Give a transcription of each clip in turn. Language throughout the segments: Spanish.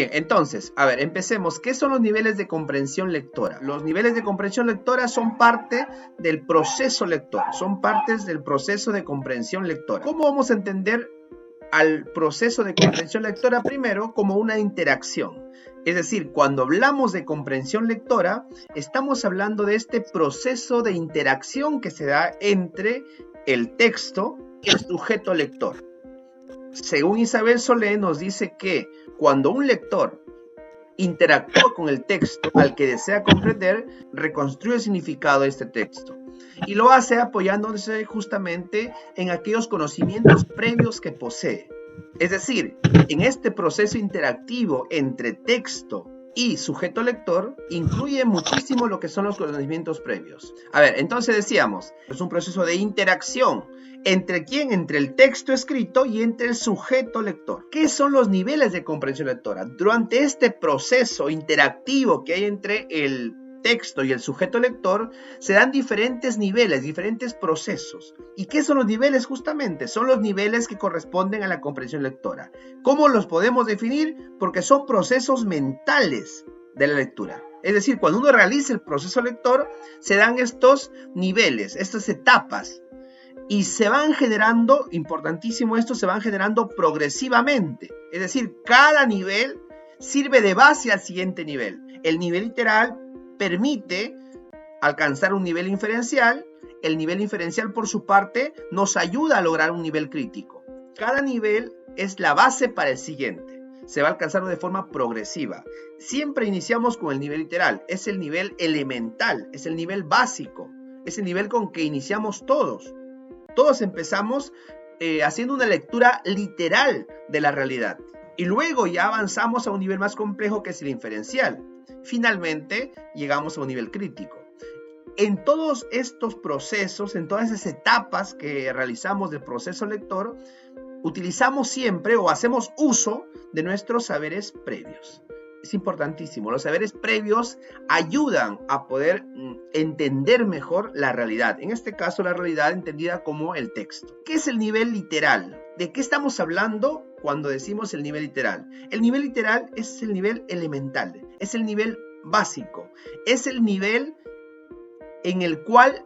Bien, entonces, a ver, empecemos. ¿Qué son los niveles de comprensión lectora? Los niveles de comprensión lectora son parte del proceso lector, son partes del proceso de comprensión lectora. ¿Cómo vamos a entender al proceso de comprensión lectora? Primero, como una interacción. Es decir, cuando hablamos de comprensión lectora, estamos hablando de este proceso de interacción que se da entre el texto y el sujeto lector. Según Isabel Solé, nos dice que cuando un lector interactúa con el texto al que desea comprender, reconstruye el significado de este texto. Y lo hace apoyándose justamente en aquellos conocimientos previos que posee. Es decir, en este proceso interactivo entre texto y sujeto lector, incluye muchísimo lo que son los conocimientos previos. A ver, entonces decíamos, es un proceso de interacción. ¿Entre quién? Entre el texto escrito y entre el sujeto lector. ¿Qué son los niveles de comprensión lectora? Durante este proceso interactivo que hay entre el texto y el sujeto lector, se dan diferentes niveles, diferentes procesos. ¿Y qué son los niveles justamente? Son los niveles que corresponden a la comprensión lectora. ¿Cómo los podemos definir? Porque son procesos mentales de la lectura. Es decir, cuando uno realiza el proceso lector, se dan estos niveles, estas etapas. Y se van generando, importantísimo esto, se van generando progresivamente. Es decir, cada nivel sirve de base al siguiente nivel. El nivel literal permite alcanzar un nivel inferencial. El nivel inferencial, por su parte, nos ayuda a lograr un nivel crítico. Cada nivel es la base para el siguiente. Se va a alcanzar de forma progresiva. Siempre iniciamos con el nivel literal. Es el nivel elemental, es el nivel básico, es el nivel con que iniciamos todos. Todos empezamos haciendo una lectura literal de la realidad. Y luego ya avanzamos a un nivel más complejo que es el inferencial. Finalmente, llegamos a un nivel crítico. En todos estos procesos, en todas esas etapas que realizamos del proceso lector, utilizamos siempre o hacemos uso de nuestros saberes previos. Es importantísimo. Los saberes previos ayudan a poder entender mejor la realidad. En este caso, la realidad entendida como el texto. ¿Qué es el nivel literal? ¿De qué estamos hablando cuando decimos el nivel literal? El nivel literal es el nivel elemental, es el nivel básico, es el nivel en el cual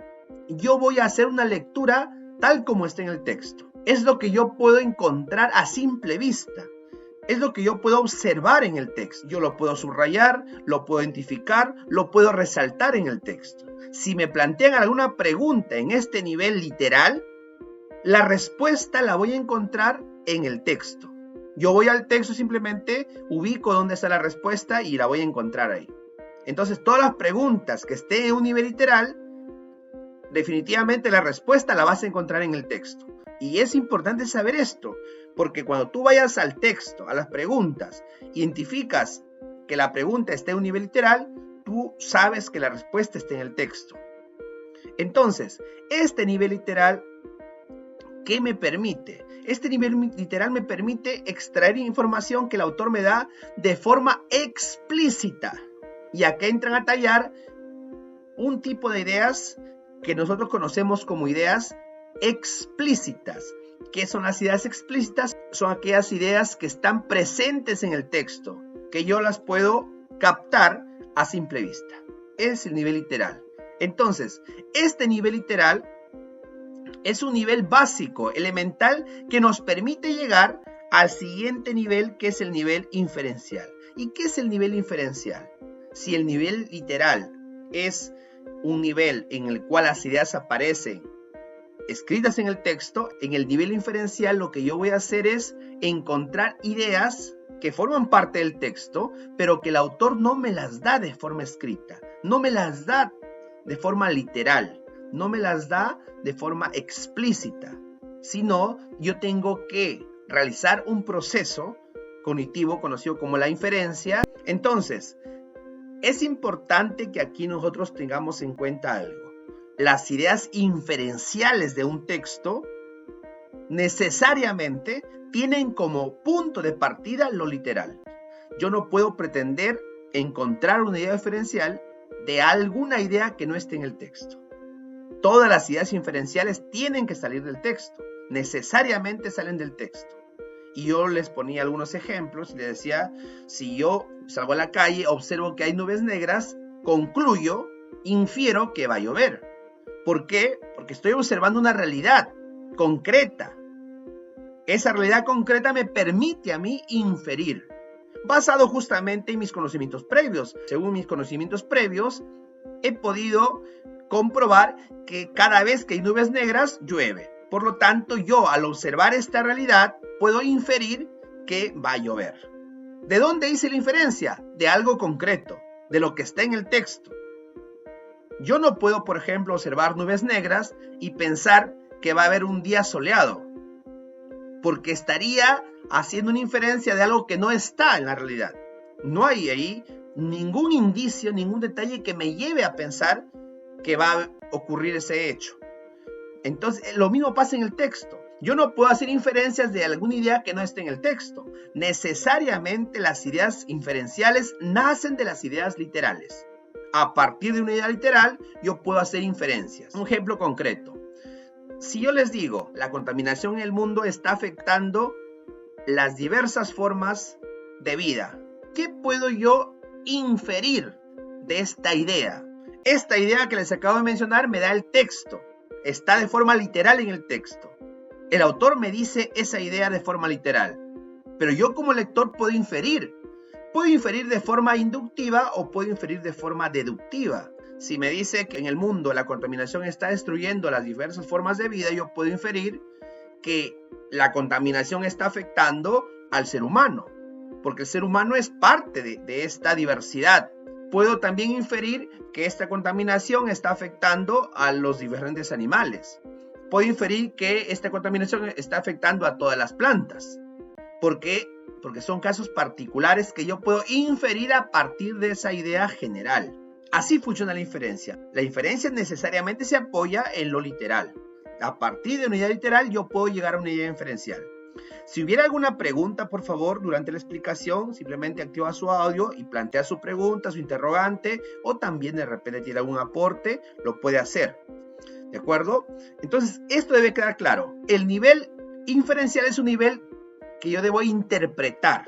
yo voy a hacer una lectura tal como está en el texto. Es lo que yo puedo encontrar a simple vista. Es lo que yo puedo observar en el texto. Yo lo puedo subrayar, lo puedo identificar, lo puedo resaltar en el texto. Si me plantean alguna pregunta en este nivel literal, la respuesta la voy a encontrar en el texto. Yo voy al texto, simplemente ubico dónde está la respuesta y la voy a encontrar ahí. Entonces, todas las preguntas que estén en un nivel literal, definitivamente la respuesta la vas a encontrar en el texto. Y es importante saber esto, porque cuando tú vayas al texto, a las preguntas, identificas que la pregunta está en un nivel literal, tú sabes que la respuesta está en el texto. Entonces, este nivel literal, ¿qué me permite? Este nivel literal me permite extraer información que el autor me da de forma explícita. Y acá entran a tallar un tipo de ideas que nosotros conocemos como ideas explícitas. ¿Qué son las ideas explícitas? Son aquellas ideas que están presentes en el texto, que yo las puedo captar a simple vista. Es el nivel literal. Entonces, este nivel literal es un nivel básico, elemental, que nos permite llegar al siguiente nivel, que es el nivel inferencial. ¿Y qué es el nivel inferencial? Si el nivel literal es un nivel en el cual las ideas aparecen escritas en el texto, en el nivel inferencial lo que yo voy a hacer es encontrar ideas que forman parte del texto, pero que el autor no me las da de forma escrita, no me las da de forma literal, no me las da de forma explícita, sino yo tengo que realizar un proceso cognitivo conocido como la inferencia. Entonces, es importante que aquí nosotros tengamos en cuenta algo. Las ideas inferenciales de un texto necesariamente tienen como punto de partida lo literal. Yo no puedo pretender encontrar una idea inferencial de alguna idea que no esté en el texto. Todas las ideas inferenciales tienen que salir del texto, necesariamente salen del texto. Y yo les ponía algunos ejemplos y les decía, si yo salgo a la calle, observo que hay nubes negras, concluyo, infiero que va a llover. ¿Por qué? Porque estoy observando una realidad concreta. Esa realidad concreta me permite a mí inferir, basado justamente en mis conocimientos previos. Según mis conocimientos previos, he podido comprobar que cada vez que hay nubes negras, llueve. Por lo tanto, yo al observar esta realidad, puedo inferir que va a llover. ¿De dónde hice la inferencia? De algo concreto, de lo que está en el texto. Yo no puedo, por ejemplo, observar nubes negras y pensar que va a haber un día soleado, porque estaría haciendo una inferencia de algo que no está en la realidad. No hay ahí ningún indicio, ningún detalle que me lleve a pensar que va a ocurrir ese hecho. Entonces, lo mismo pasa en el texto. Yo no puedo hacer inferencias de alguna idea que no esté en el texto. Necesariamente las ideas inferenciales nacen de las ideas literales. A partir de una idea literal, yo puedo hacer inferencias. Un ejemplo concreto. Si yo les digo, la contaminación en el mundo está afectando las diversas formas de vida, ¿qué puedo yo inferir de esta idea? Esta idea que les acabo de mencionar me da el texto. Está de forma literal en el texto. El autor me dice esa idea de forma literal. Pero yo como lector puedo inferir. Puedo inferir de forma inductiva o puedo inferir de forma deductiva. Si me dice que en el mundo la contaminación está destruyendo las diversas formas de vida, yo puedo inferir que la contaminación está afectando al ser humano, porque el ser humano es parte de esta diversidad. Puedo también inferir que esta contaminación está afectando a los diferentes animales. Puedo inferir que esta contaminación está afectando a todas las plantas. ¿Por qué? Porque son casos particulares que yo puedo inferir a partir de esa idea general. Así funciona la inferencia. La inferencia necesariamente se apoya en lo literal. A partir de una idea literal yo puedo llegar a una idea inferencial. Si hubiera alguna pregunta, por favor, durante la explicación, simplemente activa su audio y plantea su pregunta, su interrogante, o también de repente tiene algún aporte, lo puede hacer. ¿De acuerdo? Entonces, esto debe quedar claro. El nivel inferencial es un nivel que yo debo interpretar.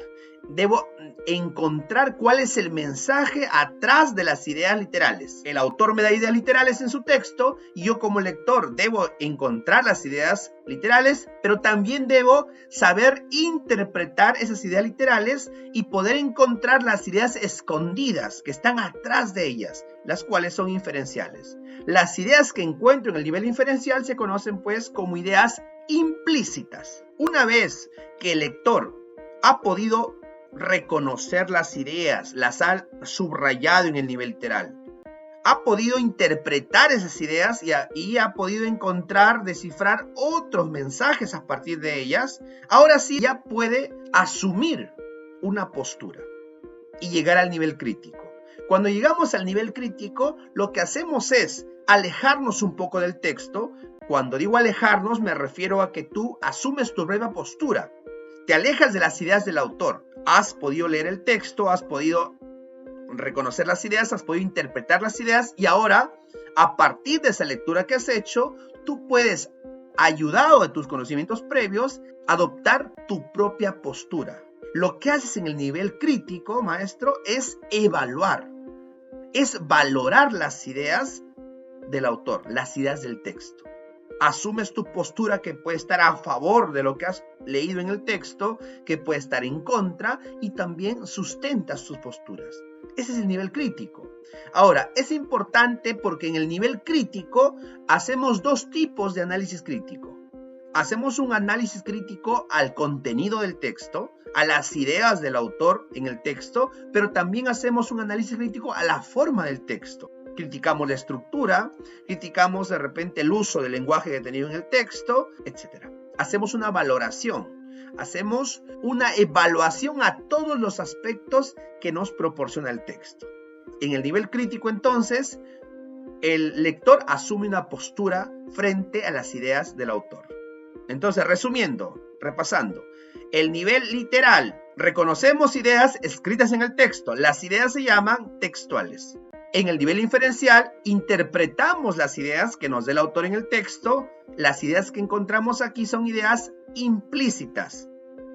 Debo encontrar cuál es el mensaje atrás de las ideas literales. El autor me da ideas literales en su texto y yo como lector debo encontrar las ideas literales, pero también debo saber interpretar esas ideas literales y poder encontrar las ideas escondidas que están atrás de ellas, las cuales son inferenciales. Las ideas que encuentro en el nivel inferencial se conocen pues como ideas implícitas. Una vez que el lector ha podido reconocer las ideas, las ha subrayado en el nivel literal, ha podido interpretar esas ideas y ha podido encontrar, descifrar otros mensajes a partir de ellas, ahora sí ya puede asumir una postura y llegar al nivel crítico. Cuando llegamos al nivel crítico, lo que hacemos es alejarnos un poco del texto. Cuando digo alejarnos, me refiero a que tú asumes tu propia postura. Te alejas de las ideas del autor. Has podido leer el texto, has podido reconocer las ideas, has podido interpretar las ideas y ahora, a partir de esa lectura que has hecho, tú puedes, ayudado de tus conocimientos previos, adoptar tu propia postura. Lo que haces en el nivel crítico, maestro, es evaluar, es valorar las ideas del autor, las ideas del texto. Asumes tu postura que puede estar a favor de lo que has leído en el texto, que puede estar en contra y también sustentas tus posturas. Ese es el nivel crítico. Ahora, es importante porque en el nivel crítico hacemos dos tipos de análisis crítico. Hacemos un análisis crítico al contenido del texto, a las ideas del autor en el texto, pero también hacemos un análisis crítico a la forma del texto. Criticamos la estructura, criticamos de repente el uso del lenguaje que ha tenido en el texto, etc. Hacemos una valoración, hacemos una evaluación a todos los aspectos que nos proporciona el texto. En el nivel crítico, entonces, el lector asume una postura frente a las ideas del autor. Entonces, resumiendo, repasando, el nivel literal, reconocemos ideas escritas en el texto, las ideas se llaman textuales. En el nivel inferencial, interpretamos las ideas que nos dé el autor en el texto. Las ideas que encontramos aquí son ideas implícitas.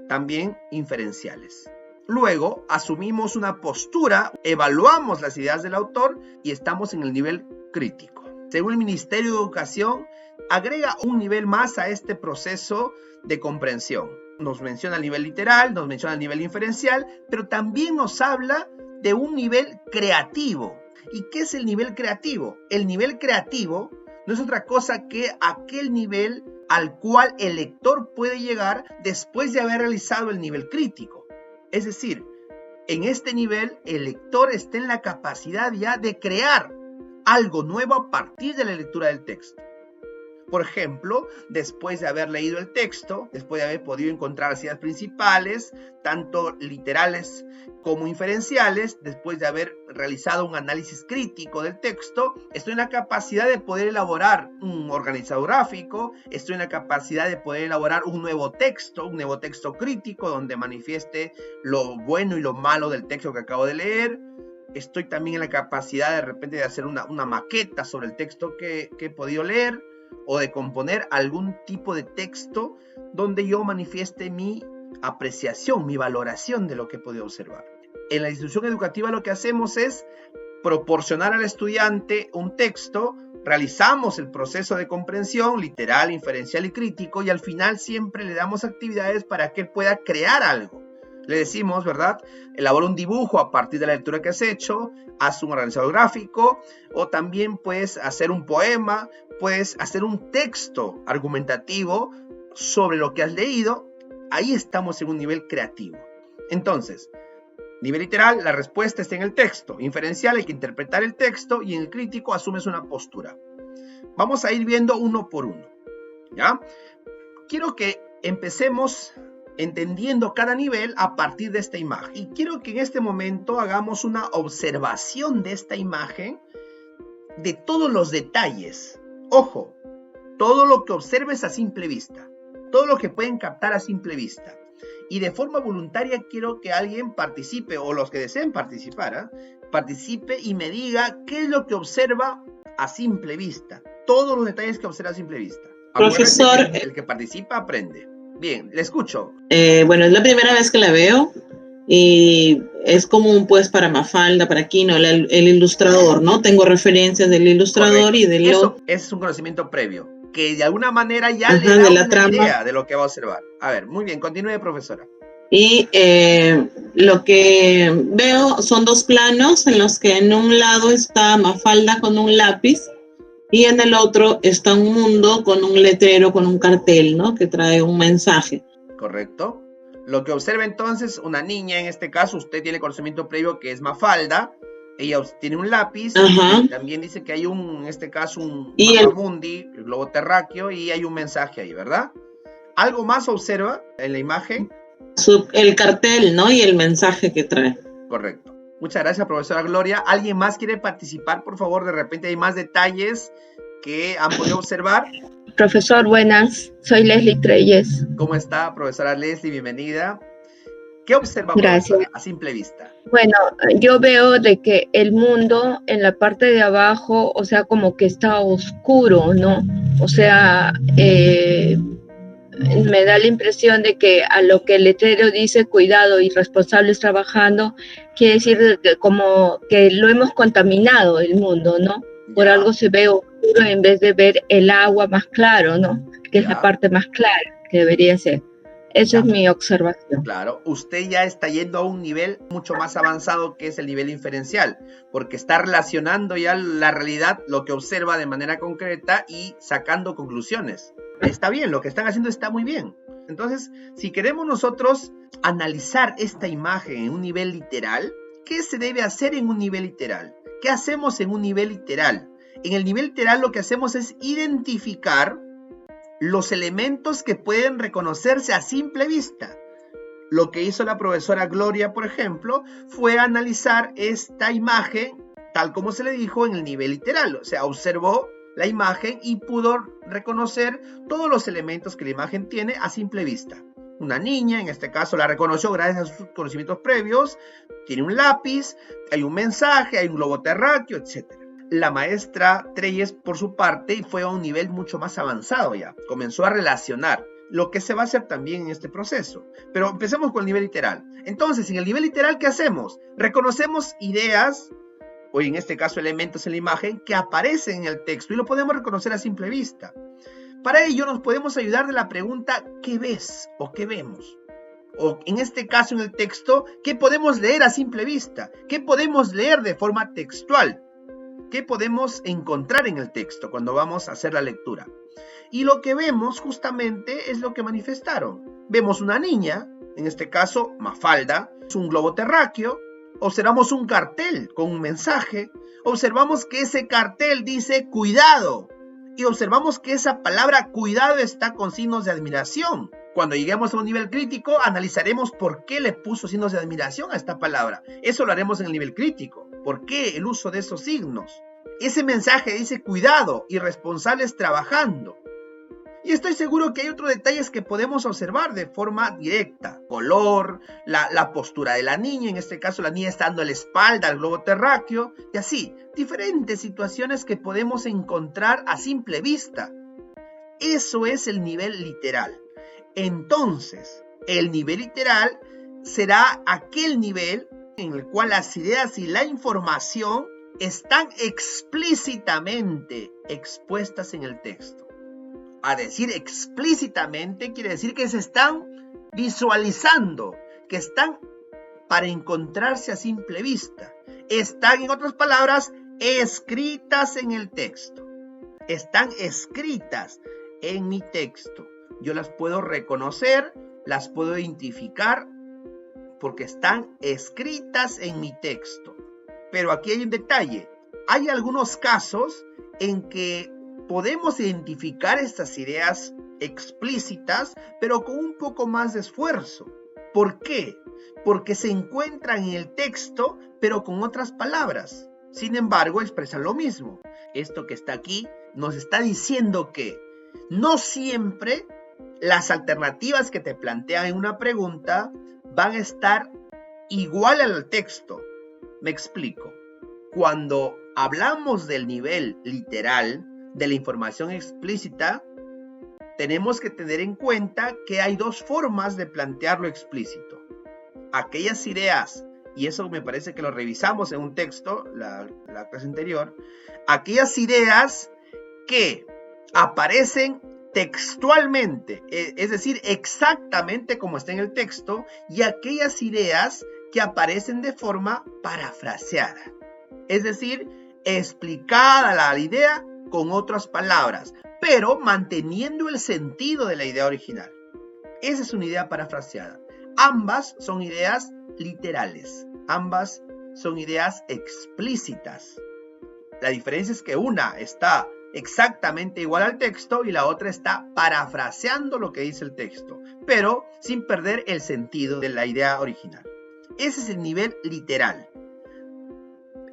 también inferenciales. Luego, asumimos una postura, evaluamos las ideas del autor y estamos en el nivel crítico. Según el Ministerio de Educación, agrega un nivel más a este proceso de comprensión. Nos menciona el nivel literal, nos menciona el nivel inferencial, pero también nos habla de un nivel creativo. ¿Y qué es el nivel creativo? El nivel creativo no es otra cosa que aquel nivel al cual el lector puede llegar después de haber realizado el nivel crítico. Es decir, en este nivel el lector está en la capacidad ya de crear algo nuevo a partir de la lectura del texto. Por ejemplo, después de haber leído el texto, después de haber podido encontrar las ideas principales, tanto literales como inferenciales, después de haber realizado un análisis crítico del texto, estoy en la capacidad de poder elaborar un organizador gráfico, estoy en la capacidad de poder elaborar un nuevo texto crítico donde manifieste lo bueno y lo malo del texto que acabo de leer. Estoy también en la capacidad de repente de hacer una maqueta sobre el texto que he podido leer, o de componer algún tipo de texto donde yo manifieste mi apreciación, mi valoración de lo que he podido observar. En la institución educativa lo que hacemos es proporcionar al estudiante un texto, realizamos el proceso de comprensión literal, inferencial y crítico, y al final siempre le damos actividades para que él pueda crear algo. Le decimos, ¿verdad? Elabora un dibujo a partir de la lectura que has hecho, haz un organizador gráfico, o también puedes hacer un poema, puedes hacer un texto argumentativo sobre lo que has leído. Ahí estamos en un nivel creativo. Entonces, nivel literal, la respuesta está en el texto. Inferencial, hay que interpretar el texto, y en el crítico asumes una postura. Vamos a ir viendo uno por uno, ¿ya? Quiero que empecemos entendiendo cada nivel a partir de esta imagen. Y quiero que en este momento hagamos una observación de esta imagen, de todos los detalles. Ojo, todo lo que observes a simple vista, todo lo que pueden captar a simple vista. Y de forma voluntaria quiero que alguien participe, o los que deseen participar, participe y me diga qué es lo que observa a simple vista. Todos los detalles que observa a simple vista. Profesor, el que participa aprende. Bien, le escucho. Bueno, es la primera vez que la veo y es común pues para Mafalda, para Quino, el ilustrador, ¿no? Tengo referencias del ilustrador. Correcto. Y del Eso es un conocimiento previo, que de alguna manera ya le da una idea de lo que va a observar. A ver, muy bien, continúe, profesora. Y lo que veo son dos planos en los que en un lado está Mafalda con un lápiz y en el otro está un mundo con un letrero, con un cartel, ¿no? Que trae un mensaje. Correcto. Lo que observa entonces una niña, en este caso, usted tiene conocimiento previo que es Mafalda. Ella tiene un lápiz. Y también dice que hay en este caso, un mapamundi, el globo terráqueo, y hay un mensaje ahí, ¿verdad? ¿Algo más observa en la imagen? El cartel, ¿no? Y el mensaje que trae. Correcto. Muchas gracias, profesora Gloria. ¿Alguien más quiere participar, por favor? De repente hay más detalles que han podido observar. Profesor, buenas. Soy Leslie Treyes. ¿Cómo está, profesora Leslie? Bienvenida. ¿Qué observa, profesora, a simple vista? Bueno, yo veo de que el mundo en la parte de abajo, o sea, como que está oscuro, ¿no? O sea, me da la impresión de que a lo que el letrero dice cuidado y responsables trabajando, quiere decir que como que lo hemos contaminado el mundo, ¿no? Por algo se ve oscuro en vez de ver el agua más claro, ¿no? Que es la parte más clara que debería ser. Esa es mi observación. Claro, usted ya está yendo a un nivel mucho más avanzado que es el nivel inferencial, porque está relacionando ya la realidad, lo que observa de manera concreta y sacando conclusiones. Está bien, lo que están haciendo está muy bien. Entonces, si queremos nosotros analizar esta imagen en un nivel literal, ¿qué se debe hacer en un nivel literal? ¿Qué hacemos en un nivel literal? En el nivel literal lo que hacemos es identificar los elementos que pueden reconocerse a simple vista. Lo que hizo la profesora Gloria, por ejemplo, fue analizar esta imagen tal como se le dijo en el nivel literal. O sea, observó la imagen y pudo reconocer todos los elementos que la imagen tiene a simple vista. Una niña, en este caso, la reconoció gracias a sus conocimientos previos, tiene un lápiz, hay un mensaje, hay un globo terráqueo, etc. La maestra Treyes, por su parte, fue a un nivel mucho más avanzado ya. Comenzó a relacionar. lo que se va a hacer también en este proceso. Pero empecemos con el nivel literal. Entonces, en el nivel literal, ¿qué hacemos? Reconocemos ideas, o en este caso elementos en la imagen, que aparecen en el texto y lo podemos reconocer a simple vista. Para ello nos podemos ayudar de la pregunta ¿qué ves o qué vemos? O en este caso en el texto, ¿qué podemos leer a simple vista? ¿Qué podemos leer de forma textual? ¿Qué podemos encontrar en el texto cuando vamos a hacer la lectura? Y lo que vemos justamente es lo que manifestaron. Vemos una niña, en este caso Mafalda, es un globo terráqueo. Observamos un cartel con un mensaje. Observamos que ese cartel dice cuidado. Y observamos que esa palabra cuidado está con signos de admiración. Cuando lleguemos a un nivel crítico, analizaremos por qué le puso signos de admiración a esta palabra. Eso lo haremos en el nivel crítico. ¿Por qué el uso de esos signos? Ese mensaje dice cuidado y responsables trabajando. Y estoy seguro que hay otros detalles que podemos observar de forma directa. Color, la postura de la niña, en este caso la niña está dando la espalda al globo terráqueo, y así, diferentes situaciones que podemos encontrar a simple vista. Eso es el nivel literal. Entonces, el nivel literal será aquel nivel en el cual las ideas y la información están explícitamente expuestas en el texto. A decir explícitamente quiere decir que se están visualizando, que están para encontrarse a simple vista. Están, en otras palabras, escritas en el texto. Están escritas en mi texto. Yo las puedo reconocer, las puedo identificar, porque están escritas en mi texto. Pero aquí hay un detalle. Hay algunos casos en que podemos identificar estas ideas explícitas, pero con un poco más de esfuerzo. ¿Por qué? Porque se encuentran en el texto, pero con otras palabras. Sin embargo, expresan lo mismo. Esto que está aquí nos está diciendo que no siempre las alternativas que te plantean en una pregunta van a estar igual al texto. Me explico. Cuando hablamos del nivel literal, de la información explícita, tenemos que tener en cuenta que hay dos formas de plantear lo explícito. Aquellas ideas, y eso me parece que lo revisamos en un texto, la clase anterior, aquellas ideas que aparecen textualmente, es decir, exactamente como está en el texto, y aquellas ideas que aparecen de forma parafraseada, es decir, explicada la idea con otras palabras, pero manteniendo el sentido de la idea original. Esa es una idea parafraseada. Ambas son ideas literales, ambas son ideas explícitas. La diferencia es que una está exactamente igual al texto y la otra está parafraseando lo que dice el texto, pero sin perder el sentido de la idea original. Ese es el nivel literal.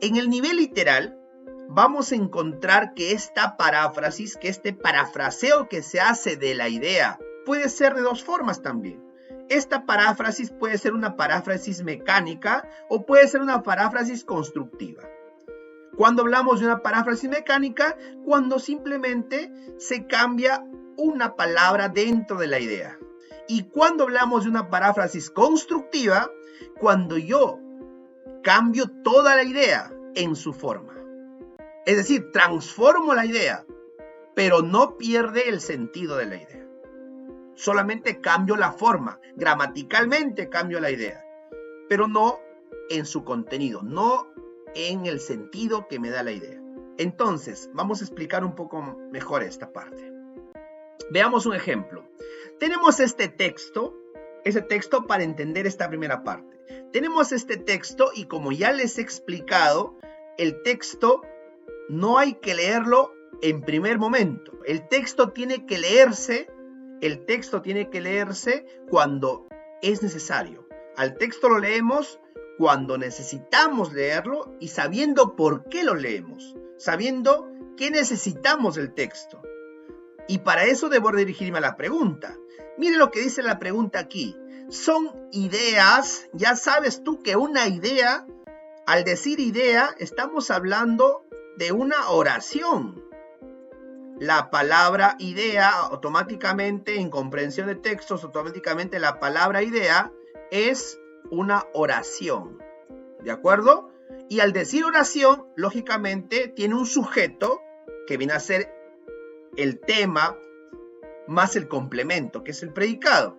En el nivel literal vamos a encontrar que esta paráfrasis, que este parafraseo que se hace de la idea, puede ser de dos formas también. Esta paráfrasis puede ser una paráfrasis mecánica o puede ser una paráfrasis constructiva. Cuando hablamos de una paráfrasis mecánica, cuando simplemente se cambia una palabra dentro de la idea. Y cuando hablamos de una paráfrasis constructiva, cuando yo cambio toda la idea en su forma. Es decir, transformo la idea, pero no pierde el sentido de la idea. Solamente cambio la forma, gramaticalmente cambio la idea, pero no en su contenido, no en el sentido que me da la idea. Entonces, vamos a explicar un poco mejor esta parte. Veamos un ejemplo. Tenemos este texto para entender esta primera parte. Tenemos este texto y como ya les he explicado, el texto no hay que leerlo en primer momento. El texto tiene que leerse cuando es necesario. Al texto lo leemos cuando necesitamos leerlo y sabiendo por qué lo leemos, sabiendo qué necesitamos del texto. Y para eso debo dirigirme a la pregunta. Mire lo que dice la pregunta aquí. Son ideas, ya sabes tú que una idea, al decir idea, estamos hablando de una oración. la palabra idea, automáticamente en comprensión de textos, automáticamente la palabra idea es una oración, ¿de acuerdo? Y al decir oración, lógicamente tiene un sujeto que viene a ser el tema más el complemento, que es el predicado.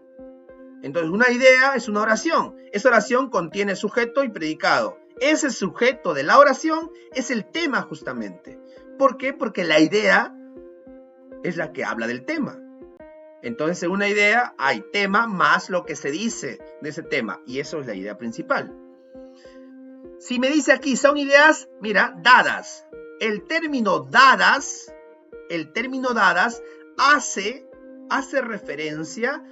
Entonces, una idea es una oración. Esa oración contiene sujeto y predicado. Ese sujeto de la oración es el tema justamente. ¿Por qué? Porque la idea es la que habla del tema. Entonces, en una idea hay tema más lo que se dice de ese tema. Y eso es la idea principal. Si me dice aquí, son ideas, mira, dadas. El término dadas hace referencia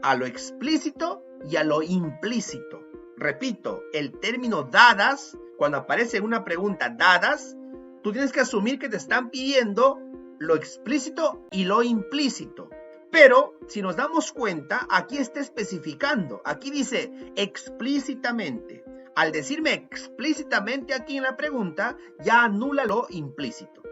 a lo explícito y a lo implícito. Repito, el término dadas, cuando aparece en una pregunta dadas, tú tienes que asumir que te están pidiendo lo explícito y lo implícito. Pero, si nos damos cuenta, aquí está especificando. Aquí dice explícitamente. Al decirme explícitamente aquí en la pregunta, ya anula lo implícito.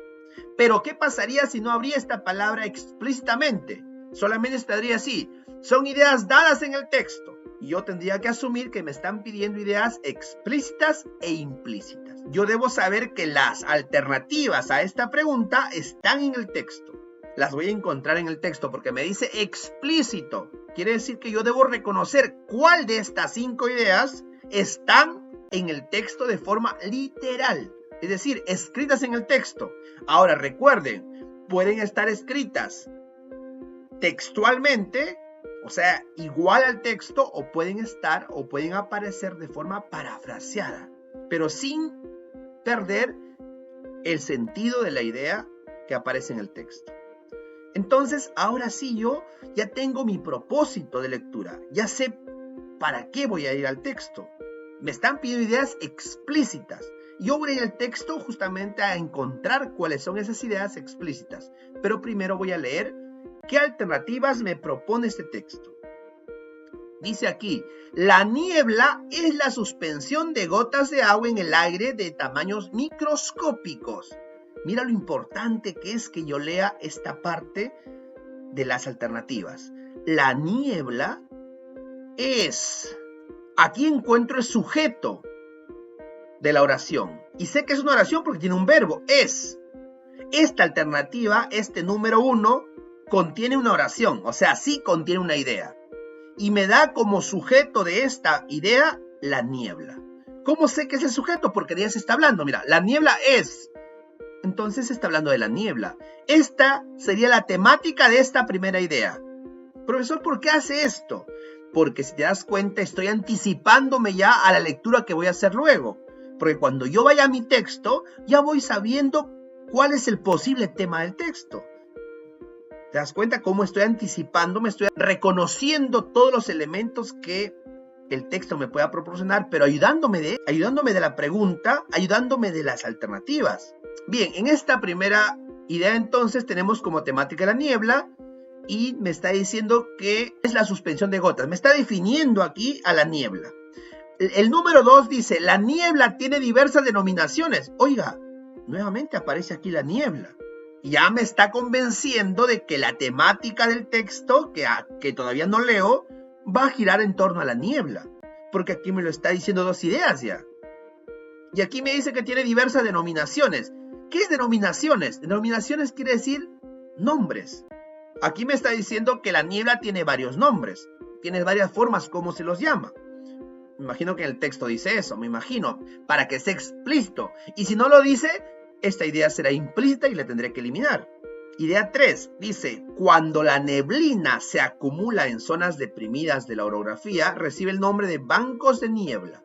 Pero, ¿qué pasaría si no habría esta palabra explícitamente? Solamente estaría así. Son ideas dadas en el texto. Y yo tendría que asumir que me están pidiendo ideas explícitas e implícitas. Yo debo saber que las alternativas a esta pregunta están en el texto. Las voy a encontrar en el texto porque me dice explícito. Quiere decir que yo debo reconocer cuál de estas 5 ideas están en el texto de forma literal. Es decir, escritas en el texto. Ahora recuerden, pueden estar escritas textualmente, o sea, igual al texto, o pueden aparecer de forma parafraseada, pero sin perder el sentido de la idea que aparece en el texto. Entonces, ahora sí yo ya tengo mi propósito de lectura, ya sé para qué voy a ir al texto. Me están pidiendo ideas explícitas. Yo voy a ir al texto justamente a encontrar cuáles son esas ideas explícitas, pero primero voy a leer qué alternativas me propone este texto. Dice aquí, la niebla es la suspensión de gotas de agua en el aire de tamaños microscópicos. Mira lo importante que es que yo lea esta parte de las alternativas. La niebla es... Aquí encuentro el sujeto de la oración. Y sé que es una oración porque tiene un verbo, es. Esta alternativa, este número 1, contiene una oración, o sea, sí contiene una idea. Y me da como sujeto de esta idea la niebla. ¿Cómo sé que es el sujeto? Porque de ella se está hablando. Mira, la niebla es. Entonces se está hablando de la niebla. Esta sería la temática de esta primera idea. Profesor, ¿por qué hace esto? Porque si te das cuenta, estoy anticipándome ya a la lectura que voy a hacer luego. Porque cuando yo vaya a mi texto, ya voy sabiendo cuál es el posible tema del texto. ¿Te das cuenta cómo estoy anticipándome? Estoy reconociendo todos los elementos que el texto me pueda proporcionar, pero ayudándome de la pregunta, ayudándome de las alternativas. Bien, en esta primera idea entonces tenemos como temática la niebla y me está diciendo que es la suspensión de gotas. Me está definiendo aquí a la niebla. El número 2 dice, la niebla tiene diversas denominaciones. Oiga, nuevamente aparece aquí la niebla. Ya me está convenciendo de que la temática del texto, que todavía no leo, va a girar en torno a la niebla. Porque aquí me lo está diciendo 2 ideas ya. Y aquí me dice que tiene diversas denominaciones. ¿Qué es denominaciones? Denominaciones quiere decir nombres. Aquí me está diciendo que la niebla tiene varios nombres. Tiene varias formas como se los llama. Me imagino que en el texto dice eso, me imagino, para que sea explícito. Y si no lo dice, esta idea será implícita y la tendré que eliminar. Idea 3 dice, cuando la neblina se acumula en zonas deprimidas de la orografía, recibe el nombre de bancos de niebla.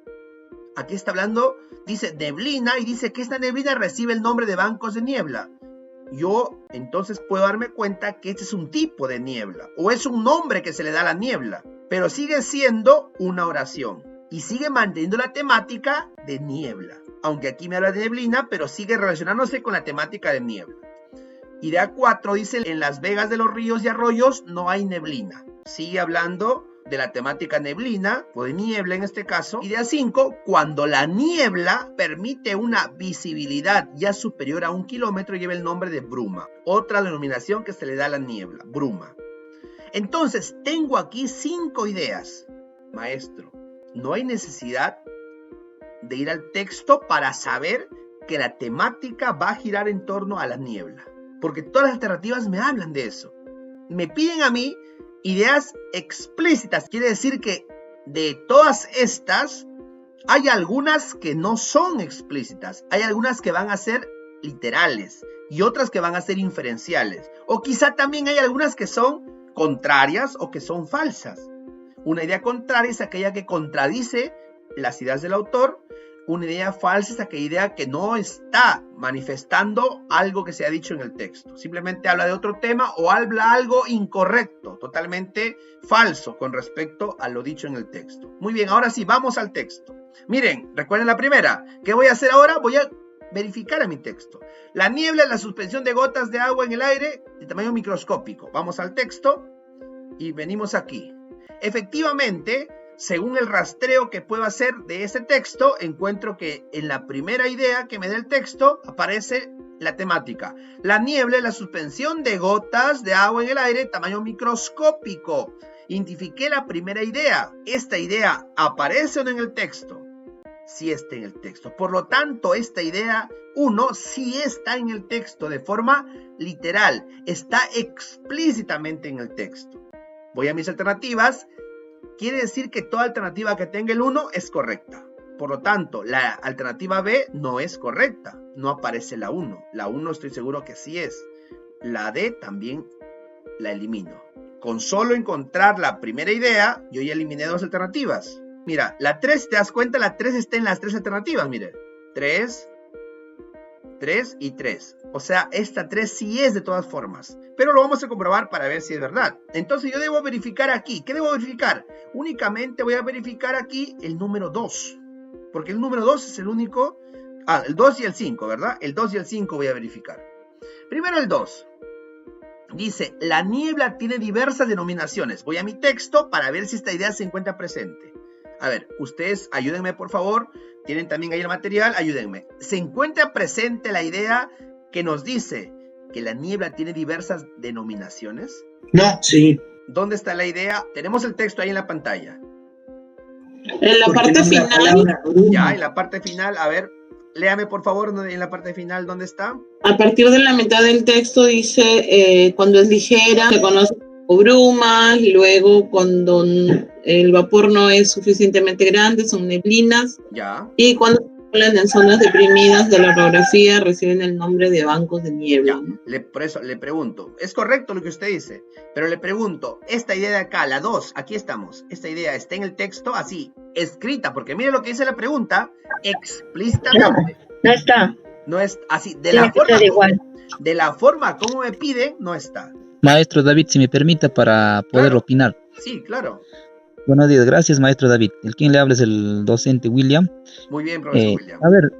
Aquí está hablando, dice neblina y dice que esta neblina recibe el nombre de bancos de niebla. Yo entonces puedo darme cuenta que este es un tipo de niebla o es un nombre que se le da a la niebla, pero sigue siendo una oración y sigue manteniendo la temática de niebla. Aunque aquí me habla de neblina, pero sigue relacionándose con la temática de niebla. Idea 4 dice, en las vegas de los ríos y arroyos no hay neblina. Sigue hablando de la temática neblina, o de niebla en este caso. Idea 5, cuando la niebla permite una visibilidad ya superior a 1 kilómetro, lleva el nombre de bruma. Otra denominación que se le da a la niebla, bruma. Entonces, tengo aquí 5 ideas. Maestro, no hay necesidad de ir al texto para saber que la temática va a girar en torno a la niebla, porque todas las alternativas me hablan de eso. Me piden a mí ideas explícitas, quiere decir que de todas estas hay algunas que no son explícitas, hay algunas que van a ser literales y otras que van a ser inferenciales, o quizá también hay algunas que son contrarias o que son falsas. Una idea contraria es aquella que contradice las ideas del autor. Una idea falsa es aquella idea que no está manifestando algo que se ha dicho en el texto. Simplemente habla de otro tema o habla algo incorrecto, totalmente falso con respecto a lo dicho en el texto. Muy bien, ahora sí, vamos al texto. Miren, recuerden la primera. ¿Qué voy a hacer ahora? Voy a verificar a mi texto. La niebla es la suspensión de gotas de agua en el aire de tamaño microscópico. Vamos al texto y venimos aquí. Efectivamente, según el rastreo que puedo hacer de ese texto, encuentro que en la primera idea que me da el texto aparece la temática. La niebla es la suspensión de gotas de agua en el aire de tamaño microscópico. Identifiqué la primera idea. ¿Esta idea aparece o no en el texto? Sí está en el texto. Por lo tanto, esta idea 1 sí está en el texto de forma literal. Está explícitamente en el texto. Voy a mis alternativas. Quiere decir que toda alternativa que tenga el 1 es correcta. Por lo tanto, la alternativa B no es correcta. No aparece la 1. La 1 estoy seguro que sí es. La D también la elimino. Con solo encontrar la primera idea, yo ya eliminé 2 alternativas. Mira, la 3, ¿te das cuenta? La 3 está en las 3 alternativas, mire. 3, 3 y 3. O sea, esta 3 sí es de todas formas. Pero lo vamos a comprobar para ver si es verdad. Entonces yo debo verificar aquí. ¿Qué debo verificar? Únicamente voy a verificar aquí el número 2. Porque el número 2 es el único... el 2 y el 5, ¿verdad? El 2 y el 5 voy a verificar. Primero el 2. Dice, la niebla tiene diversas denominaciones. Voy a mi texto para ver si esta idea se encuentra presente. A ver, ustedes ayúdenme por favor. Tienen también ahí el material, ayúdenme. ¿Se encuentra presente la idea que nos dice que la niebla tiene diversas denominaciones? No, sí. ¿Dónde está la idea? Tenemos el texto ahí en la pantalla. En la parte final. Ya, en la parte final, a ver, léame por favor en la parte final, ¿dónde está? A partir de la mitad del texto dice, cuando es ligera, se conoce como bruma, y luego cuando el vapor no es suficientemente grande, son neblinas, Ya. y cuando se acumulan en zonas deprimidas de la orografía, reciben el nombre de bancos de niebla. Ya. Por eso le pregunto, es correcto lo que usted dice, pero le pregunto, esta idea de acá, la 2, aquí estamos, esta idea está en el texto así, escrita, porque mire lo que dice la pregunta, explícitamente. No está. No es así, de la forma como me piden, no está. Maestro David, si me permita para poder opinar. Sí, claro. Buenos días, gracias maestro David. El quien le habla es el docente William. Muy bien, profesor William. A ver,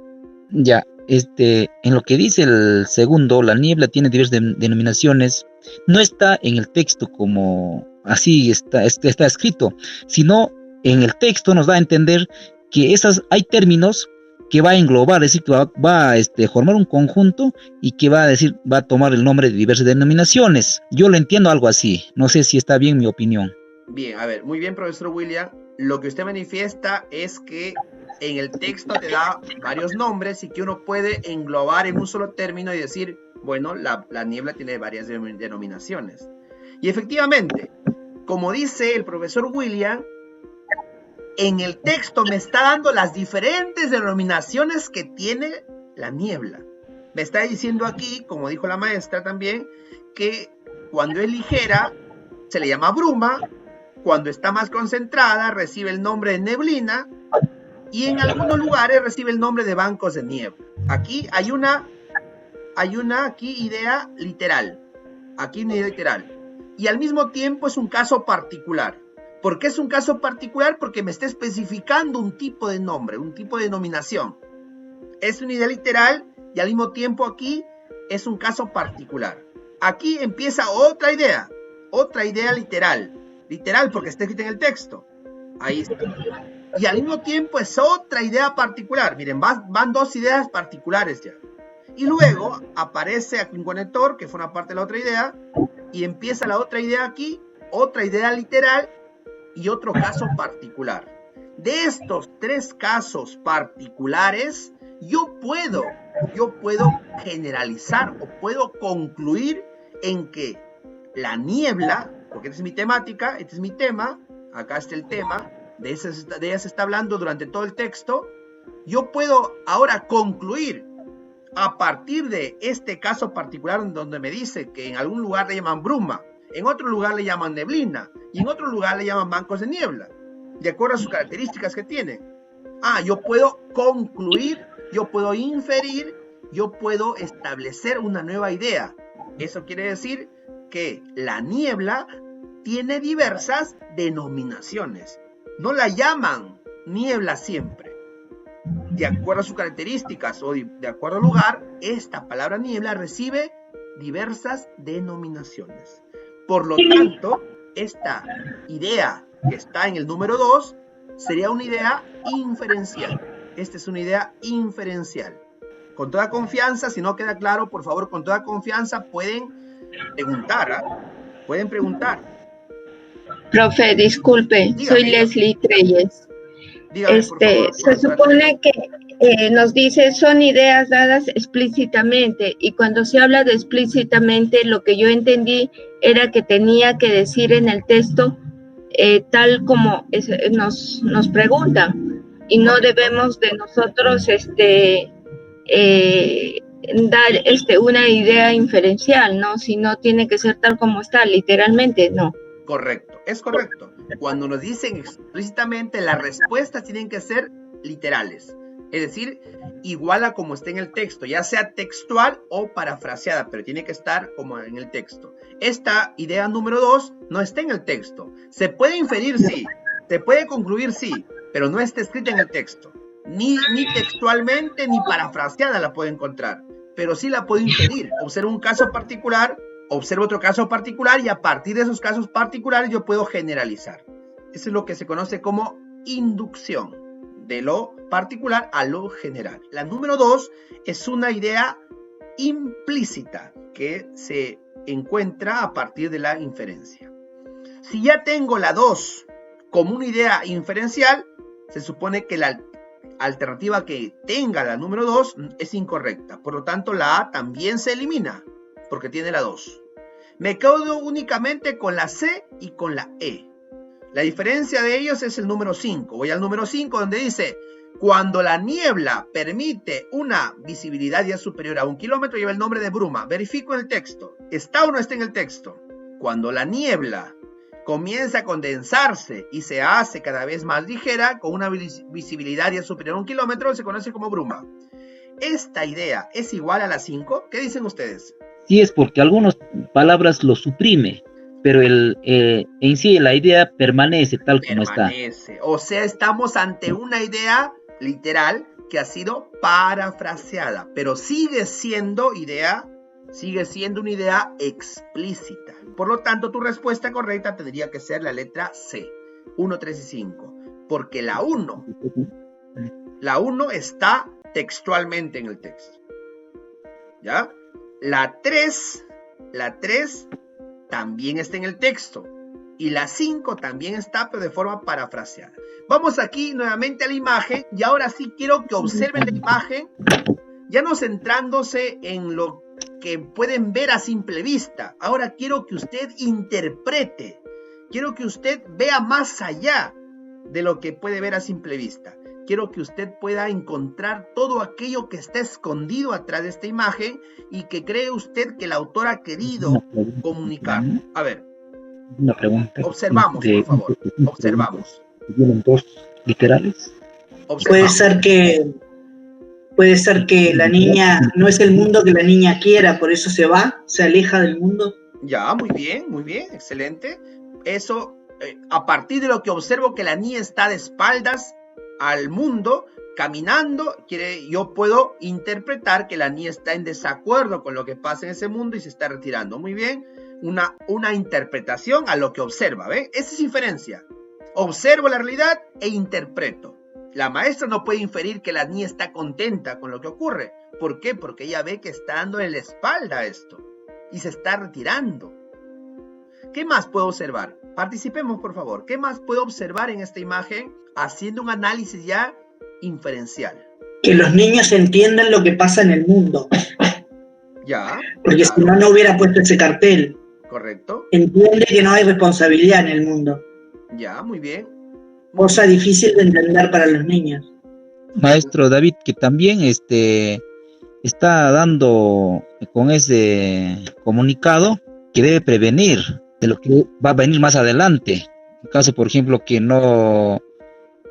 ya, en lo que dice el segundo, la niebla tiene diversas denominaciones, no está en el texto como así está escrito, sino en el texto nos da a entender que hay términos que va a englobar, es decir, que va a formar un conjunto y que va a tomar el nombre de diversas denominaciones. Yo lo entiendo algo así, no sé si está bien mi opinión. Bien, a ver, muy bien, profesor William. Lo que usted manifiesta es que en el texto te da varios nombres y que uno puede englobar en un solo término y decir, bueno, la niebla tiene varias denominaciones. Y efectivamente, como dice el profesor William, en el texto me está dando las diferentes denominaciones que tiene la niebla. Me está diciendo aquí, como dijo la maestra también, que cuando es ligera se le llama bruma, cuando está más concentrada recibe el nombre de neblina y en algunos lugares recibe el nombre de bancos de niebla. Aquí hay una idea literal. Aquí una idea literal. Y al mismo tiempo es un caso particular. ¿Por qué es un caso particular? Porque me está especificando un tipo de nombre, un tipo de denominación. Es una idea literal y al mismo tiempo aquí es un caso particular. Aquí empieza otra idea literal. literal porque está escrita en el texto. Ahí está. Y al mismo tiempo es otra idea particular. Miren, van dos ideas particulares ya. Y luego aparece un conector que forma parte de la otra idea y empieza la otra idea aquí, otra idea literal y otro caso particular. De estos tres casos particulares, yo puedo generalizar o puedo concluir en que la niebla, porque esta es mi temática, este es mi tema, acá está el tema, de ella se está hablando durante todo el texto, yo puedo ahora concluir a partir de este caso particular donde me dice que en algún lugar le llaman bruma, en otro lugar le llaman neblina y en otro lugar le llaman bancos de niebla, de acuerdo a sus características que tienen. Yo puedo concluir, yo puedo inferir, yo puedo establecer una nueva idea. Eso quiere decir que la niebla tiene diversas denominaciones. No la llaman niebla siempre. De acuerdo a sus características o de acuerdo al lugar, esta palabra niebla recibe diversas denominaciones. Por lo tanto, esta idea que está en el número 2 sería una idea inferencial. Esta es una idea inferencial. Con toda confianza, si no queda claro, por favor, con toda confianza pueden preguntar. Pueden preguntar. Profe, disculpe, Dígame, soy Leslie Treyes. Dígame, por favor, Se supone que nos dice son ideas dadas explícitamente, y cuando se habla de explícitamente, lo que yo entendí era que tenía que decir en el texto tal como nos preguntan, y no debemos de nosotros dar una idea inferencial, ¿no? Sino tiene que ser tal como está, literalmente, ¿no? Correcto, es correcto. Cuando nos dicen explícitamente, las respuestas tienen que ser literales. Es decir, igual a como está en el texto, ya sea textual o parafraseada, pero tiene que estar como en el texto. Esta idea número 2 no está en el texto. Se puede inferir, sí. Se puede concluir, sí, pero no está escrita en el texto. Ni textualmente ni parafraseada la puedo encontrar, pero sí la puedo inferir. Observo un caso particular, observo otro caso particular y a partir de esos casos particulares yo puedo generalizar. Eso es lo que se conoce como inducción, de lo particular a lo general. La número 2 es una idea implícita que se encuentra a partir de la inferencia. Si ya tengo la 2 como una idea inferencial, se supone que la alternativa que tenga la número 2 es incorrecta. Por lo tanto, la A también se elimina porque tiene la 2. Me quedo únicamente con la C y con la E. La diferencia de ellos es el número 5. Voy al número 5 donde dice: cuando la niebla permite una visibilidad ya superior a 1 kilómetro, lleva el nombre de bruma. Verifico en el texto. ¿Está o no está en el texto? Cuando la niebla comienza a condensarse y se hace cada vez más ligera, con una visibilidad ya superior a 1 kilómetro, se conoce como bruma. ¿Esta idea es igual a la 5? ¿Qué dicen ustedes? Sí, es porque algunas palabras lo suprime, pero en sí la idea permanece tal como está. O sea, estamos ante una idea literal que ha sido parafraseada, pero sigue siendo una idea explícita. Por lo tanto, tu respuesta correcta tendría que ser la letra C, 1, 3 y 5, porque la 1 está textualmente en el texto. ¿Ya? La 3 también está en el texto. Y la 5 también está, pero de forma parafraseada. Vamos aquí nuevamente a la imagen. Y ahora sí quiero que observen la imagen, ya no centrándose en lo que pueden ver a simple vista. Ahora quiero que usted interprete. Quiero que usted vea más allá de lo que puede ver a simple vista. Quiero que usted pueda encontrar todo aquello que está escondido atrás de esta imagen y que cree usted que el autor ha querido comunicar. A ver. Una pregunta. Observamos, por favor. Observamos. ¿Tienen dos literales? Observamos. Puede ser que la niña no es el mundo que la niña quiera, por eso se va, se aleja del mundo. Ya, muy bien, excelente. Eso, a partir de lo que observo que la niña está de espaldas al mundo, caminando, yo puedo interpretar que la niña está en desacuerdo con lo que pasa en ese mundo y se está retirando. Muy bien, una interpretación a lo que observa, ¿ven? Esa es inferencia. Observo la realidad e interpreto. La maestra no puede inferir que la niña está contenta con lo que ocurre. ¿Por qué? Porque ella ve que está dando en la espalda a esto y se está retirando. ¿Qué más puedo observar? Participemos, por favor. ¿Qué más puedo observar en esta imagen haciendo un análisis ya inferencial? Que los niños entiendan lo que pasa en el mundo. Ya. Porque claro. si no hubiera puesto ese cartel. Correcto. Entiende que no hay responsabilidad en el mundo. Ya, muy bien. Cosa difícil de entender para los niños. Maestro David, que también está dando con ese comunicado que debe prevenir de lo que va a venir más adelante. En caso, por ejemplo, que no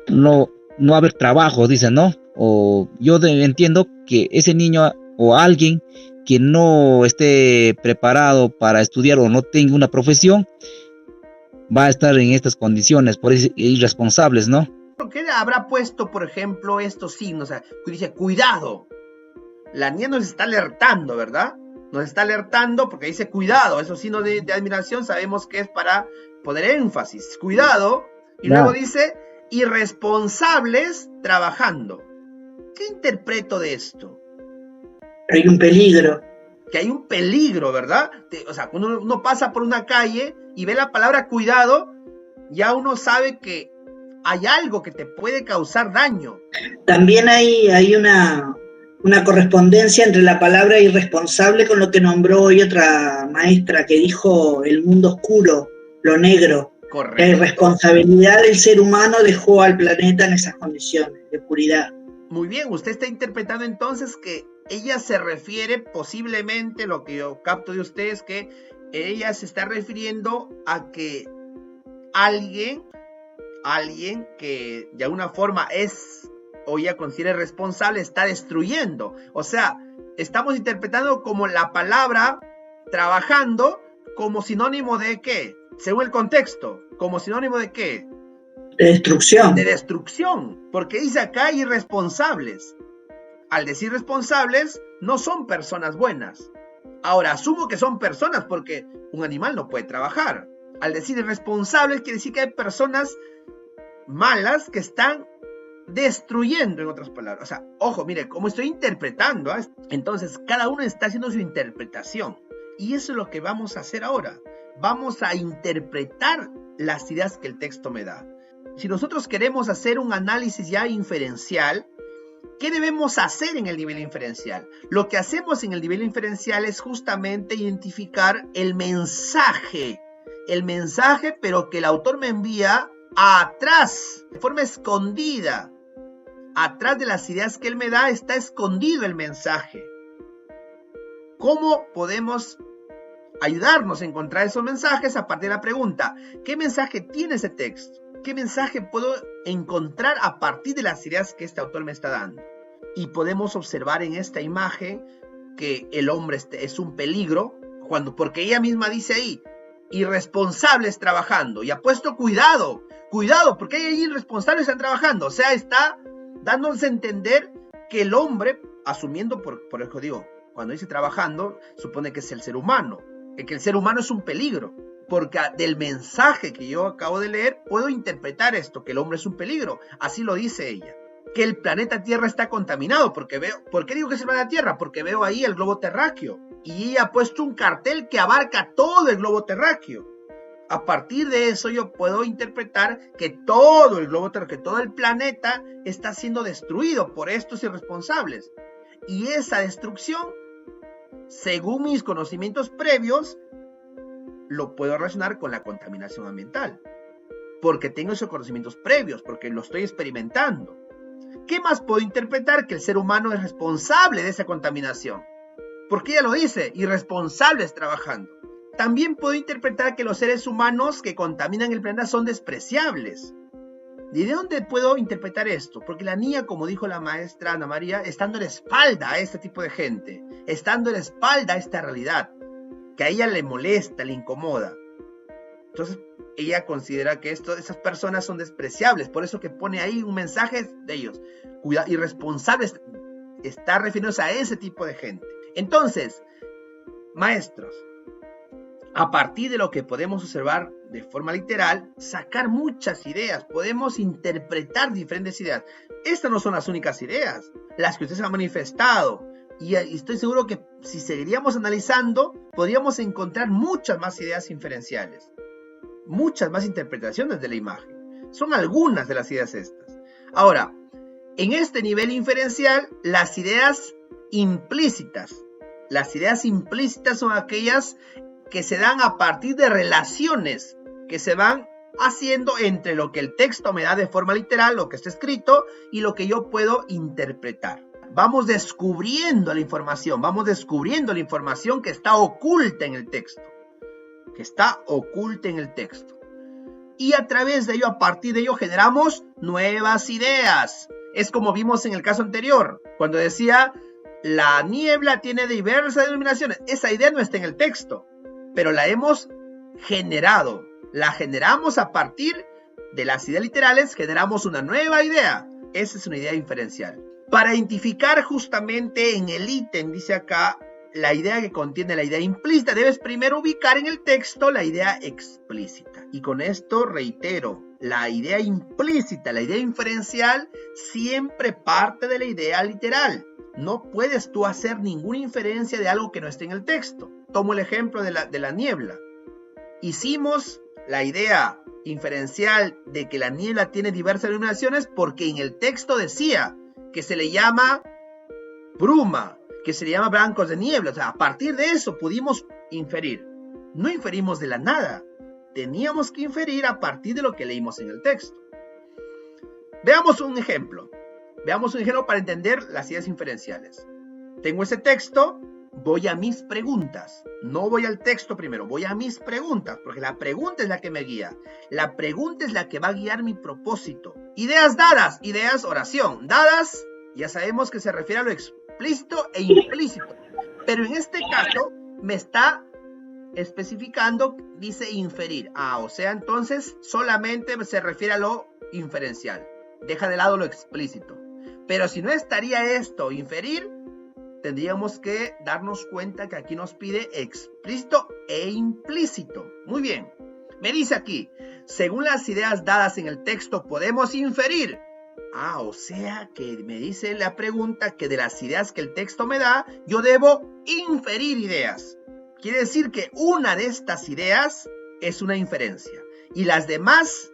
va a haber trabajo, dicen, ¿no? O yo entiendo que ese niño o alguien que no esté preparado para estudiar o no tenga una profesión, va a estar en estas condiciones, por eso irresponsables, ¿no? ¿Por qué habrá puesto, por ejemplo, estos signos? O sea, dice, cuidado. La niña nos está alertando, ¿verdad? Nos está alertando porque dice cuidado. Esos signos de admiración sabemos que es para poner énfasis. Cuidado. Y luego dice irresponsables trabajando. ¿Qué interpreto de esto? Hay un peligro. Que hay un peligro, ¿verdad? O sea, cuando uno pasa por una calle y ve la palabra cuidado, ya uno sabe que hay algo que te puede causar daño. También hay una correspondencia entre la palabra irresponsable con lo que nombró hoy otra maestra que dijo el mundo oscuro, lo negro. Correcto. La irresponsabilidad del ser humano dejó al planeta en esas condiciones de puridad. Muy bien, usted está interpretando entonces que ella se refiere posiblemente, lo que yo capto de usted es que ella se está refiriendo a que alguien que de alguna forma es o ella considera responsable está destruyendo. O sea, estamos interpretando como la palabra trabajando como sinónimo de ¿qué? Según el contexto, como sinónimo de ¿qué? De destrucción. De destrucción, porque dice acá irresponsables. Al decir responsables, no son personas buenas. Ahora, asumo que son personas porque un animal no puede trabajar. Al decir irresponsables, quiere decir que hay personas malas que están destruyendo, en otras palabras. O sea, ojo, mire, como estoy interpretando, ¿eh? Entonces cada uno está haciendo su interpretación. Y eso es lo que vamos a hacer ahora. Vamos a interpretar las ideas que el texto me da. Si nosotros queremos hacer un análisis ya inferencial, ¿qué debemos hacer en el nivel inferencial? Lo que hacemos en el nivel inferencial es justamente identificar el mensaje, pero que el autor me envía atrás, de forma escondida. Atrás de las ideas que él me da está escondido el mensaje. ¿Cómo podemos ayudarnos a encontrar esos mensajes? A partir de la pregunta, ¿qué mensaje tiene ese texto? ¿Qué mensaje puedo encontrar a partir de las ideas que este autor me está dando? Y podemos observar en esta imagen que el hombre es un peligro, porque ella misma dice ahí, irresponsables trabajando, y ha puesto cuidado, porque hay irresponsables que están trabajando. O sea, está dándonos a entender que el hombre, asumiendo, por eso digo, cuando dice trabajando, supone que es el ser humano, que el ser humano es un peligro. Porque del mensaje que yo acabo de leer, puedo interpretar esto, que el hombre es un peligro. Así lo dice ella. Que el planeta Tierra está contaminado. ¿Por qué digo que es el planeta Tierra? Porque veo ahí el globo terráqueo. Y ella ha puesto un cartel que abarca todo el globo terráqueo. A partir de eso yo puedo interpretar que todo el globo terráqueo, que todo el planeta está siendo destruido por estos irresponsables. Y esa destrucción, según mis conocimientos previos, lo puedo relacionar con la contaminación ambiental, porque tengo esos conocimientos previos, porque lo estoy experimentando. ¿Qué más puedo interpretar? Que el ser humano es responsable de esa contaminación, porque ella lo dice, irresponsables trabajando. También puedo interpretar que los seres humanos que contaminan el planeta son despreciables. ¿Y de dónde puedo interpretar esto? Porque la niña, como dijo la maestra Ana María, estando en la espalda a este tipo de gente, estando en la espalda a esta realidad, que a ella le molesta, le incomoda. Entonces, ella considera que esas personas son despreciables, por eso que pone ahí un mensaje de ellos. Irresponsables, está refiriéndose a ese tipo de gente. Entonces, maestros, a partir de lo que podemos observar de forma literal, sacar muchas ideas, podemos interpretar diferentes ideas. Estas no son las únicas ideas, las que ustedes han manifestado, y estoy seguro que si seguiríamos analizando, podríamos encontrar muchas más ideas inferenciales, muchas más interpretaciones de la imagen. Son algunas de las ideas estas. Ahora, en este nivel inferencial, las ideas implícitas son aquellas que se dan a partir de relaciones que se van haciendo entre lo que el texto me da de forma literal, lo que está escrito, y lo que yo puedo interpretar. Vamos descubriendo la información que está oculta en el texto. Y a través de ello, a partir de ello, generamos nuevas ideas. Es como vimos en el caso anterior, cuando decía, la niebla tiene diversas denominaciones. Esa idea no está en el texto, pero la hemos generado. La generamos a partir de las ideas literales, generamos una nueva idea. Esa es una idea inferencial. Para identificar justamente en el ítem, dice acá, la idea que contiene la idea implícita, debes primero ubicar en el texto la idea explícita. Y con esto reitero, la idea implícita, la idea inferencial, siempre parte de la idea literal. No puedes tú hacer ninguna inferencia de algo que no esté en el texto. Tomo el ejemplo de la niebla. Hicimos la idea inferencial de que la niebla tiene diversas denominaciones porque en el texto decía que se le llama bruma, que se le llama blancos de niebla. O sea, a partir de eso pudimos inferir. No inferimos de la nada. Teníamos que inferir a partir de lo que leímos en el texto. Veamos un ejemplo. Para entender las ideas inferenciales. Tengo ese texto, voy a mis preguntas. No voy al texto primero, voy a mis preguntas, porque la pregunta es la que me guía. La pregunta es la que va a guiar mi propósito. Ideas dadas, ideas oración. Dadas, ya sabemos que se refiere a lo explícito e implícito. Pero en este caso me está especificando, dice inferir. O sea, entonces solamente se refiere a lo inferencial. Deja de lado lo explícito. Pero si no estaría esto, inferir, tendríamos que darnos cuenta que aquí nos pide explícito e implícito. Muy bien. Me dice aquí, según las ideas dadas en el texto, podemos inferir. O sea que me dice la pregunta que de las ideas que el texto me da, yo debo inferir ideas. Quiere decir que una de estas ideas es una inferencia. Y las demás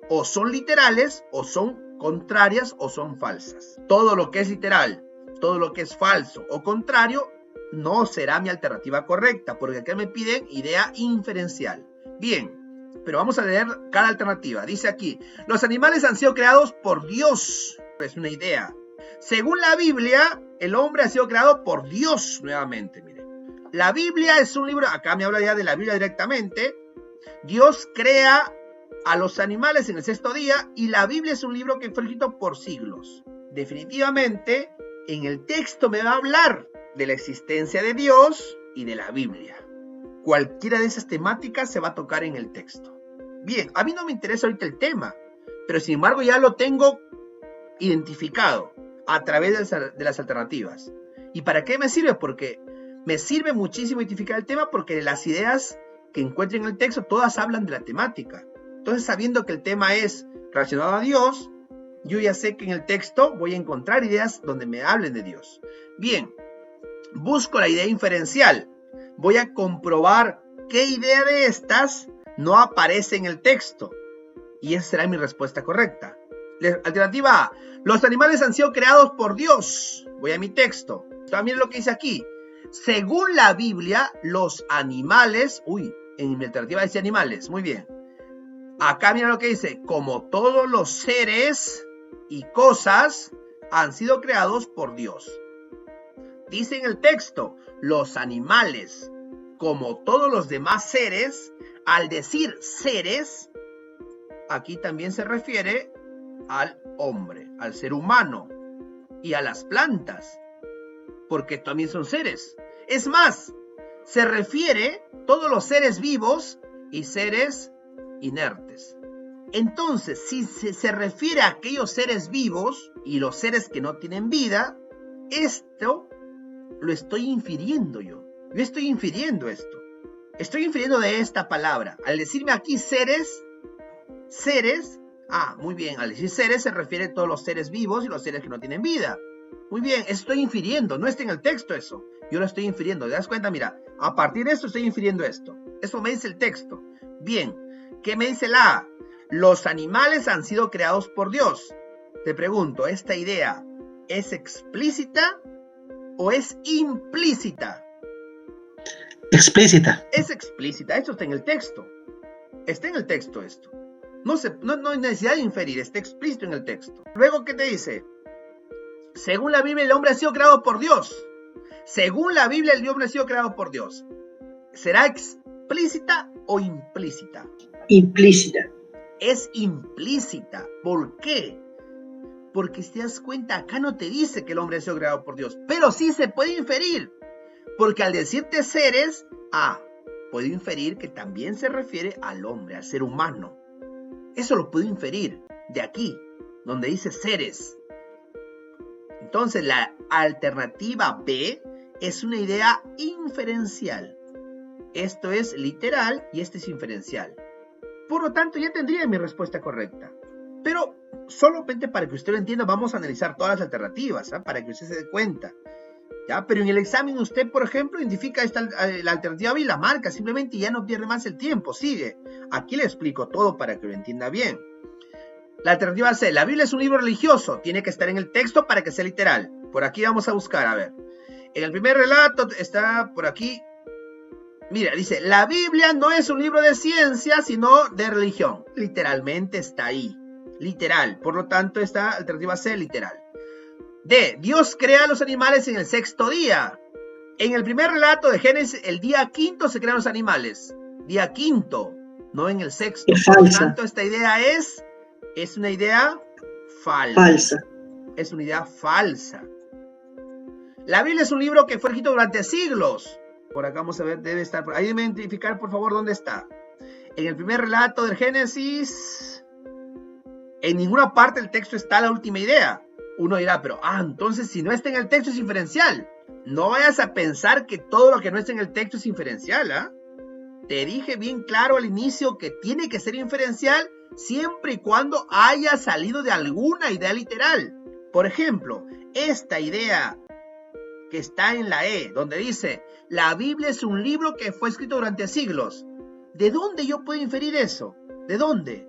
o son literales o son contrarias o son falsas. Todo lo que es literal, todo lo que es falso o contrario, no será mi alternativa correcta, porque acá me piden idea inferencial. Bien, pero vamos a leer cada alternativa. Dice aquí, los animales han sido creados por Dios. Es una idea. Según la Biblia, el hombre ha sido creado por Dios nuevamente. Mire, la Biblia es un libro, acá me habla ya de la Biblia directamente. Dios crea a los animales en el sexto día y la Biblia es un libro que fue escrito por siglos. Definitivamente, en el texto me va a hablar de la existencia de Dios y de la Biblia. Cualquiera de esas temáticas se va a tocar en el texto. Bien, a mí no me interesa ahorita el tema, pero sin embargo ya lo tengo identificado a través de las alternativas. ¿Y para qué me sirve? Porque me sirve muchísimo identificar el tema porque las ideas que encuentro en el texto todas hablan de la temática. Entonces, sabiendo que el tema es relacionado a Dios, yo ya sé que en el texto voy a encontrar ideas donde me hablen de Dios. Bien, busco la idea inferencial. Voy a comprobar qué idea de estas no aparece en el texto. Y esa será mi respuesta correcta. Alternativa A. Los animales han sido creados por Dios. Voy a mi texto. También lo que dice aquí. Según la Biblia, los animales... en mi alternativa dice animales. Muy bien. Acá mira lo que dice, como todos los seres y cosas han sido creados por Dios. Dice en el texto, los animales, como todos los demás seres, al decir seres, aquí también se refiere al hombre, al ser humano y a las plantas, porque también son seres. Es más, se refiere a todos los seres vivos y seres inertes. Entonces, si se refiere a aquellos seres vivos y los seres que no tienen vida, esto lo estoy infiriendo yo. Yo estoy infiriendo esto. Estoy infiriendo de esta palabra. Al decirme aquí seres, muy bien, al decir seres se refiere a todos los seres vivos y los seres que no tienen vida. Muy bien, estoy infiriendo, no está en el texto eso. Yo lo estoy infiriendo, ¿te das cuenta? Mira, a partir de esto estoy infiriendo esto. Eso me dice el texto. Bien, ¿qué me dice la A? Los animales han sido creados por Dios. Te pregunto, ¿esta idea es explícita o es implícita? Explícita. Es explícita, esto está en el texto. Está en el texto esto. No hay necesidad de inferir, está explícito en el texto. Luego, ¿qué te dice? Según la Biblia, el hombre ha sido creado por Dios. Según la Biblia, el hombre ha sido creado por Dios. ¿Será explícita o implícita? Implícita. Es implícita. ¿Por qué? Porque si te das cuenta, acá no te dice que el hombre ha sido creado por Dios, pero sí se puede inferir. Porque al decirte seres, puedo inferir que también se refiere al hombre, al ser humano. Eso lo puedo inferir de aquí, donde dice seres. Entonces la alternativa B es una idea inferencial. Esto es literal y este es inferencial. Por lo tanto, ya tendría mi respuesta correcta. Pero solamente para que usted lo entienda, vamos a analizar todas las alternativas, para que usted se dé cuenta. ¿Ya? Pero en el examen usted, por ejemplo, identifica la alternativa B y la marca, simplemente ya no pierde más el tiempo, sigue. Aquí le explico todo para que lo entienda bien. La alternativa C, la Biblia es un libro religioso, tiene que estar en el texto para que sea literal. Por aquí vamos a buscar, a ver. En el primer relato está por aquí. Mira, dice, la Biblia no es un libro de ciencia, sino de religión. Literalmente está ahí, literal. Por lo tanto, esta alternativa C, literal. D, Dios crea a los animales en el sexto día. En el primer relato de Génesis, el día quinto se crean los animales. Día quinto, no en el sexto. Por lo tanto, esta idea es una idea falsa. Es una idea falsa. La Biblia es un libro que fue escrito durante siglos. Por acá vamos a ver, debe estar. Ayúdenme a identificar, por favor, dónde está. En el primer relato del Génesis, en ninguna parte del texto está la última idea. Uno dirá, pero, entonces si no está en el texto es inferencial. No vayas a pensar que todo lo que no está en el texto es inferencial, Te dije bien claro al inicio que tiene que ser inferencial siempre y cuando haya salido de alguna idea literal. Por ejemplo, esta idea que está en la E, donde dice, la Biblia es un libro que fue escrito durante siglos. ¿De dónde yo puedo inferir eso? ¿De dónde?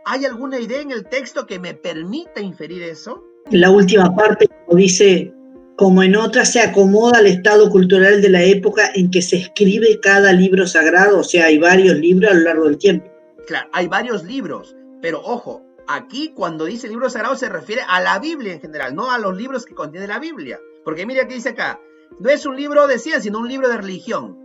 ¿Hay alguna idea en el texto que me permita inferir eso? En la última parte dice, como en otra se acomoda al estado cultural de la época en que se escribe cada libro sagrado, o sea, hay varios libros a lo largo del tiempo. Claro, hay varios libros, pero ojo, aquí cuando dice libro sagrado se refiere a la Biblia en general, no a los libros que contiene la Biblia. Porque mira que dice acá, no es un libro de ciencia, sino un libro de religión.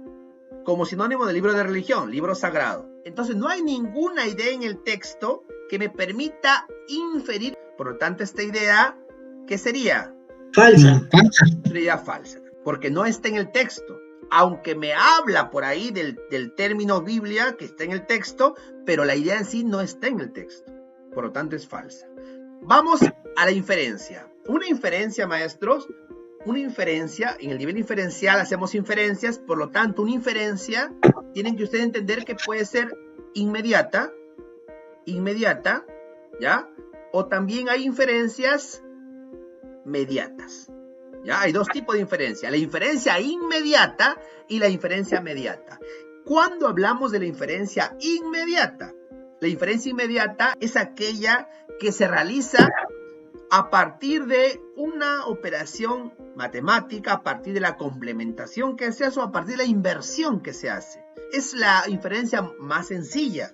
Como sinónimo de libro de religión, libro sagrado. Entonces no hay ninguna idea en el texto que me permita inferir. Por lo tanto, esta idea, ¿qué sería? Falsa. Sería falsa, porque no está en el texto. Aunque me habla por ahí del término Biblia, que está en el texto, pero la idea en sí no está en el texto. Por lo tanto, es falsa. Vamos a la inferencia. Una inferencia, maestros, una inferencia, en el nivel inferencial hacemos inferencias, por lo tanto, una inferencia, tienen que ustedes entender que puede ser inmediata, ¿ya? O también hay inferencias mediatas, ¿ya? Hay dos tipos de inferencia, la inferencia inmediata y la inferencia mediata. ¿Cuándo hablamos de la inferencia inmediata? La inferencia inmediata es aquella que se realiza a partir de una operación matemática, a partir de la complementación que se hace o a partir de la inversión que se hace. Es la inferencia más sencilla.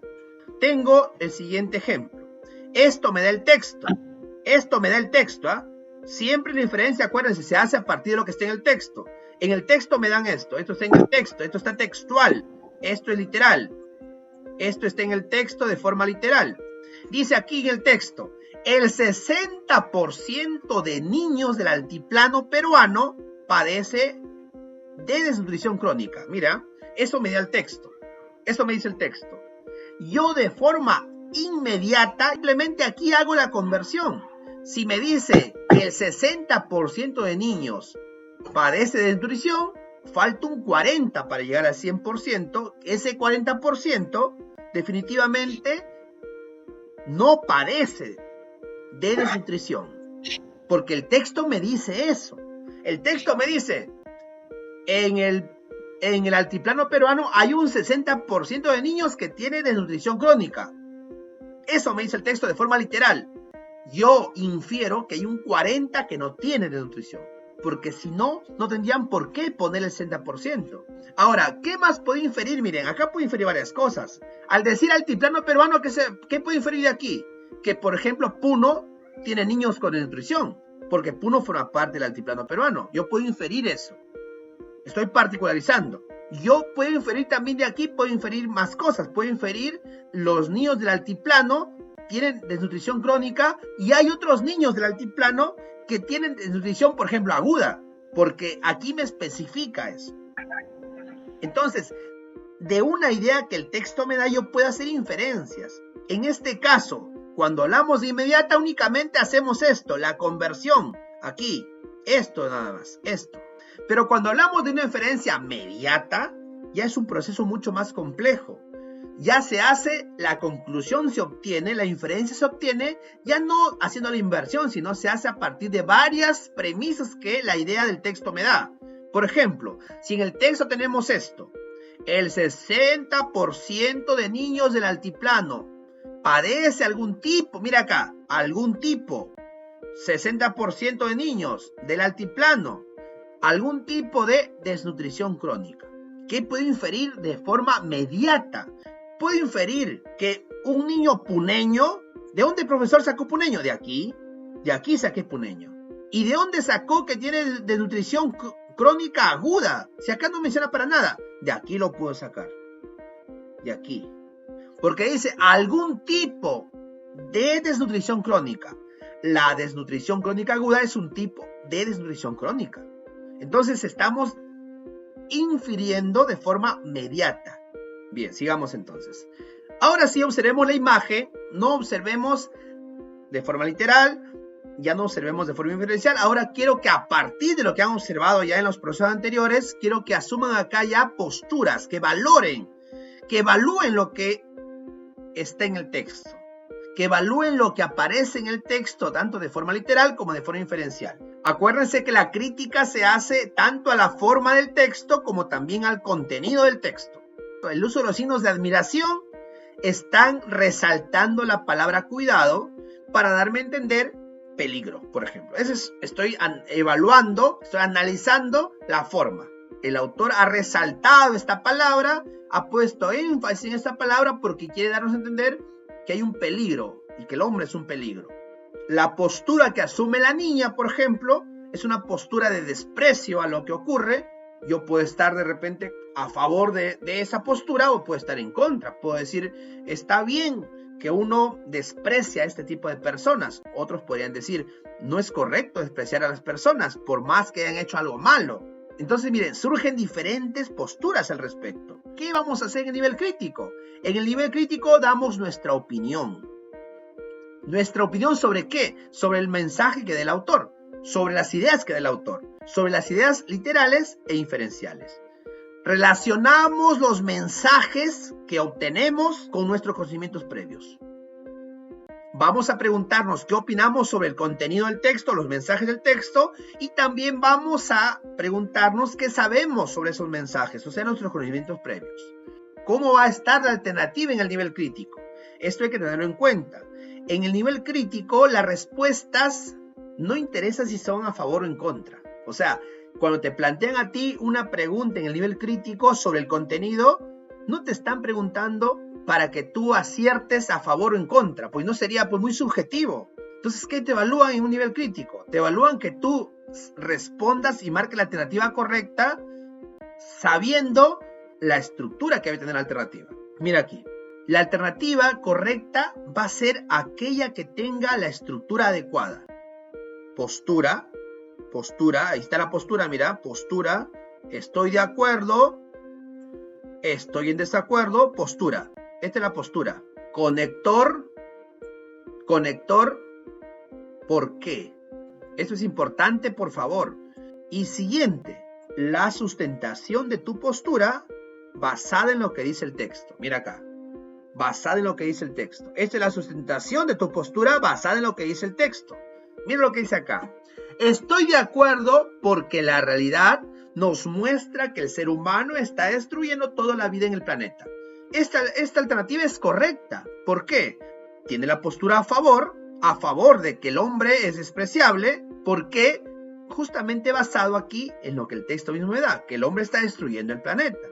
Tengo el siguiente ejemplo. Esto me da el texto. Siempre la inferencia, acuérdense, se hace a partir de lo que está en el texto. En el texto me dan esto está en el texto, esto está textual, esto es literal. Esto está en el texto de forma literal. Dice aquí en el texto, el 60% de niños del altiplano peruano padece de desnutrición crónica. Mira, eso me da el texto. Eso me dice el texto. yo de forma inmediata, simplemente aquí hago la conversión. Si me dice que el 60% de niños padece de desnutrición, falta un 40% para llegar al 100%. Ese 40% definitivamente no padece de desnutrición, porque el texto me dice eso. El texto me dice, en el altiplano peruano hay un 60% de niños que tienen desnutrición crónica. Eso me dice el texto de forma literal. Yo infiero que hay un 40% que no tiene desnutrición, porque si no, no tendrían por qué poner el 60%. Ahora, ¿qué más puedo inferir? Miren, acá puedo inferir varias cosas. Al decir altiplano peruano, ¿qué puedo inferir de aquí? Que, por ejemplo, Puno tiene niños con desnutrición, porque Puno forma parte del altiplano peruano. Yo puedo inferir eso. Estoy particularizando. Yo puedo inferir también de aquí, puedo inferir más cosas. Puedo inferir los niños del altiplano tienen desnutrición crónica y hay otros niños del altiplano que tienen desnutrición, por ejemplo, aguda, porque aquí me especifica eso. Entonces, de una idea que el texto me da, yo puedo hacer inferencias. En este caso, cuando hablamos de inmediata, únicamente hacemos esto, la conversión, aquí, esto nada más, esto. Pero cuando hablamos de una inferencia mediata, ya es un proceso mucho más complejo. Ya se hace, la conclusión se obtiene, la inferencia se obtiene, ya no haciendo la inversión, sino se hace a partir de varias premisas que la idea del texto me da. Por ejemplo, si en el texto tenemos esto, el 60% de niños del altiplano padece algún tipo, mira acá, algún tipo, 60% de niños del altiplano, algún tipo de desnutrición crónica. ¿Qué puedo inferir de forma mediata? Puedo inferir que un niño puneño, ¿de dónde el profesor sacó puneño? De aquí saqué puneño. ¿Y de dónde sacó que tiene desnutrición crónica aguda? Si acá no menciona para nada, de aquí lo puedo sacar. De aquí. Porque dice algún tipo de desnutrición crónica. La desnutrición crónica aguda es un tipo de desnutrición crónica. Entonces estamos infiriendo de forma mediata. Bien, sigamos entonces. Ahora sí observemos la imagen, no observemos de forma literal, ya no observemos de forma inferencial. Ahora quiero que a partir de lo que han observado ya en los procesos anteriores, quiero que asuman acá ya posturas, que evalúen lo que está en el texto, que evalúen lo que aparece en el texto, tanto de forma literal como de forma inferencial. Acuérdense que la crítica se hace tanto a la forma del texto como también al contenido del texto. El uso de los signos de admiración están resaltando la palabra cuidado para darme a entender peligro, por ejemplo. Estoy evaluando, estoy analizando la forma. El autor ha resaltado esta palabra, ha puesto énfasis en esta palabra porque quiere darnos a entender que hay un peligro y que el hombre es un peligro. La postura que asume la niña, por ejemplo, es una postura de desprecio a lo que ocurre. Yo puedo estar de repente a favor de esa postura o puedo estar en contra. Puedo decir, está bien que uno desprecia a este tipo de personas. Otros podrían decir, no es correcto despreciar a las personas por más que hayan hecho algo malo. Entonces, miren, surgen diferentes posturas al respecto. ¿Qué vamos a hacer en el nivel crítico? En el nivel crítico damos nuestra opinión. ¿Nuestra opinión sobre qué? Sobre el mensaje que da el autor, sobre las ideas que da el autor, sobre las ideas literales e inferenciales. Relacionamos los mensajes que obtenemos con nuestros conocimientos previos. Vamos a preguntarnos qué opinamos sobre el contenido del texto, los mensajes del texto, y también vamos a preguntarnos qué sabemos sobre esos mensajes, o sea, nuestros conocimientos previos. ¿Cómo va a estar la alternativa en el nivel crítico? Esto hay que tenerlo en cuenta. En el nivel crítico, las respuestas no interesan si son a favor o en contra. O sea, cuando te plantean a ti una pregunta en el nivel crítico sobre el contenido, no te están preguntando para que tú aciertes a favor o en contra, pues no sería muy subjetivo. Entonces, ¿qué te evalúan en un nivel crítico? Te evalúan que tú respondas y marques la alternativa correcta sabiendo la estructura que debe tener la alternativa. Mira aquí. La alternativa correcta va a ser aquella que tenga la estructura adecuada. Postura, ahí está la postura, mira, postura, estoy de acuerdo, estoy en desacuerdo, postura. Esta es la postura. Conector, conector, ¿por qué? Esto es importante, por favor. Y siguiente, la sustentación de tu postura basada en lo que dice el texto. Mira acá. Basada en lo que dice el texto. Esta es la sustentación de tu postura basada en lo que dice el texto. Mira lo que dice acá. Estoy de acuerdo porque la realidad nos muestra que el ser humano está destruyendo toda la vida en el planeta. Esta alternativa es correcta. ¿Por qué? Tiene la postura a favor de que el hombre es despreciable, porque justamente basado aquí en lo que el texto mismo me da, que el hombre está destruyendo el planeta.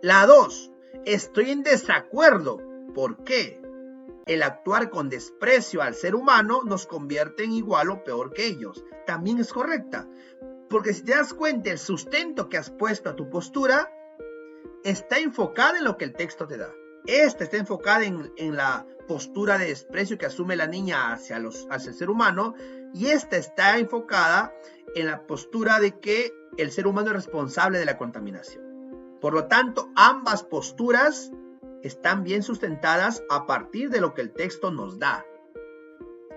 La 2, estoy en desacuerdo. ¿Por qué? El actuar con desprecio al ser humano nos convierte en igual o peor que ellos. También es correcta. Porque si te das cuenta, el sustento que has puesto a tu postura está enfocada en lo que el texto te da. Esta está enfocada en la postura de desprecio que asume la niña hacia el ser humano, y esta está enfocada en la postura de que el ser humano es responsable de la contaminación. Por lo tanto, ambas posturas están bien sustentadas a partir de lo que el texto nos da.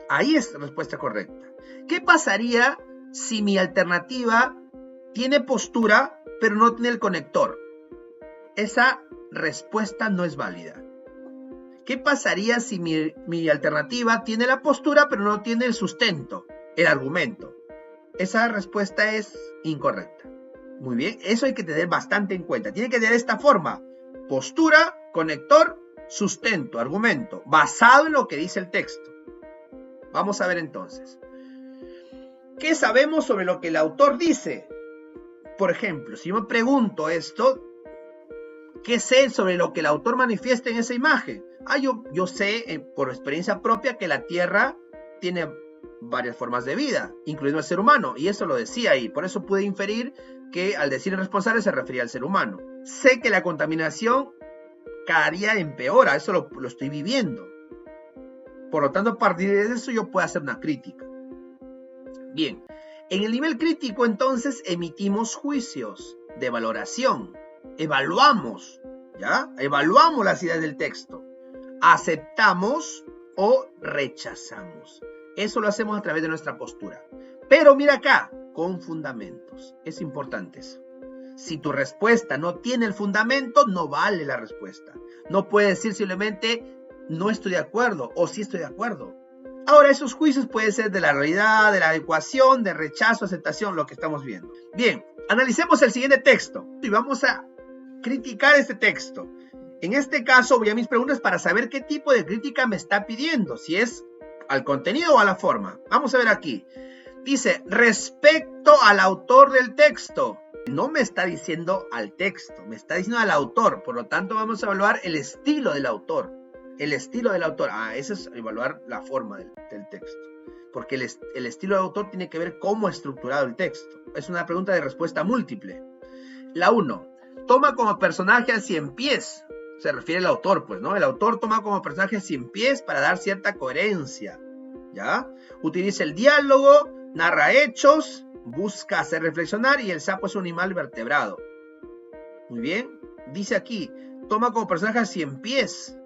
Ahí es la respuesta correcta. ¿Qué pasaría si mi alternativa tiene postura pero no tiene el conector? Esa respuesta no es válida. ¿Qué pasaría si mi alternativa tiene la postura pero no tiene el sustento, el argumento? Esa respuesta es incorrecta. Muy bien, eso hay que tener bastante en cuenta. Tiene que tener esta forma: postura, conector, sustento, argumento, basado en lo que dice el texto. Vamos a ver entonces. ¿Qué sabemos sobre lo que el autor dice? Por ejemplo, si yo me pregunto esto, ¿qué sé sobre lo que el autor manifiesta en esa imagen? Yo sé por experiencia propia que la Tierra tiene varias formas de vida, incluyendo el ser humano, y eso lo decía ahí. Por eso pude inferir que al decir irresponsable se refería al ser humano. Sé que la contaminación cada día empeora, eso lo estoy viviendo. Por lo tanto, a partir de eso yo puedo hacer una crítica. Bien, en el nivel crítico entonces emitimos juicios de valoración. Evaluamos, ¿ya? Evaluamos las ideas del texto. Aceptamos o rechazamos. Eso lo hacemos a través de nuestra postura. Pero mira acá, con fundamentos. Es importante eso. Si tu respuesta no tiene el fundamento, no vale la respuesta. No puedes decir simplemente no estoy de acuerdo o sí estoy de acuerdo. Ahora, esos juicios pueden ser de la realidad, de la adecuación, de rechazo, aceptación, lo que estamos viendo. Bien, analicemos el siguiente texto y vamos a criticar este texto. En este caso voy a mis preguntas para saber qué tipo de crítica me está pidiendo, si es al contenido o a la forma. Vamos a ver aquí. Dice, respecto al autor del texto. No me está diciendo al texto, me está diciendo al autor. Por lo tanto, vamos a evaluar el estilo del autor. El estilo del autor. Eso es evaluar la forma del texto. Porque el estilo del autor tiene que ver cómo es estructurado el texto. Es una pregunta de respuesta múltiple. La 1. Toma como personaje a Cienpiés. Se refiere al autor, pues, ¿no? El autor toma como personaje a Cienpiés para dar cierta coherencia, ¿ya? Utiliza el diálogo, narra hechos, busca hacer reflexionar, y el sapo es un animal vertebrado. Muy bien. Dice aquí, toma como personaje a Cienpiés.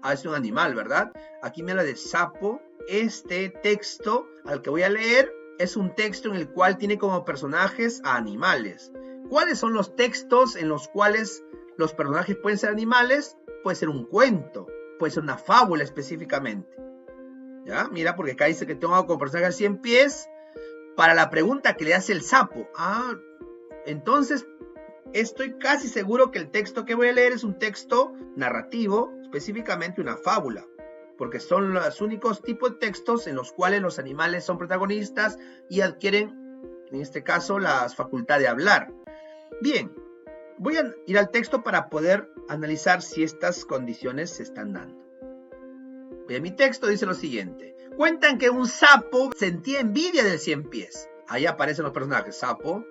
Es un animal, ¿verdad? Aquí me habla de sapo. Este texto al que voy a leer es un texto en el cual tiene como personajes a animales. ¿Cuáles son los textos en los cuales los personajes pueden ser animales? Puede ser un cuento, puede ser una fábula específicamente. ¿Ya? Mira, porque acá dice que toma como personaje a Cienpiés para la pregunta que le hace el sapo. Entonces estoy casi seguro que el texto que voy a leer es un texto narrativo, específicamente una fábula, porque son los únicos tipos de textos en los cuales los animales son protagonistas y adquieren, en este caso, la facultad de hablar. Bien, voy a ir al texto para poder analizar si estas condiciones se están dando. Voy a mi texto, dice lo siguiente. Cuentan que un sapo sentía envidia del Cienpiés. Ahí aparecen los personajes, sapo,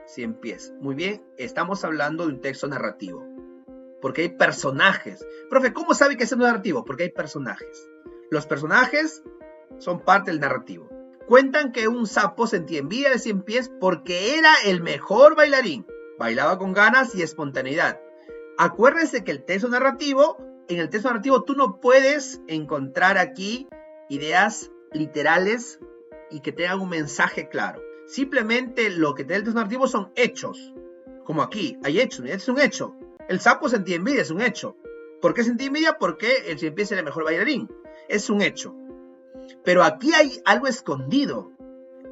Cienpiés. Muy bien, estamos hablando de un texto narrativo, porque hay personajes. Profe, ¿cómo sabe que es un narrativo? Porque hay personajes. Los personajes son parte del narrativo. Cuentan que un sapo sentía envidia de Cienpiés porque era el mejor bailarín. Bailaba con ganas y espontaneidad. Acuérdense que en el texto narrativo tú no puedes encontrar aquí ideas literales y que tengan un mensaje claro. Simplemente lo que te da el texto narrativo son hechos. Como aquí, hay hechos, este es un hecho. El sapo sentía envidia, es un hecho. ¿Por qué sentía envidia? Porque el Ciempiés era el mejor bailarín. Es un hecho. Pero aquí hay algo escondido.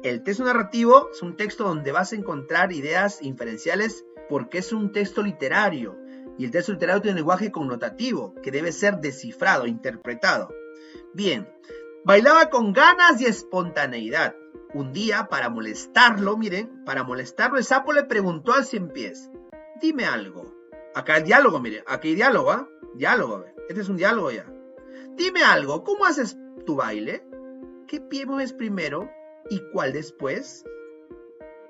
El texto narrativo es un texto donde vas a encontrar ideas inferenciales porque es un texto literario. Y el texto literario tiene un lenguaje connotativo que debe ser descifrado, interpretado. Bien, bailaba con ganas y espontaneidad. Un día, para molestarlo, miren, para molestarlo, el sapo le preguntó al Ciempiés: dime algo. Acá el diálogo, miren, aquí hay diálogo, ¿ah? Diálogo, este es un diálogo ya. Dime algo, ¿cómo haces tu baile? ¿Qué pie mueves primero y cuál después?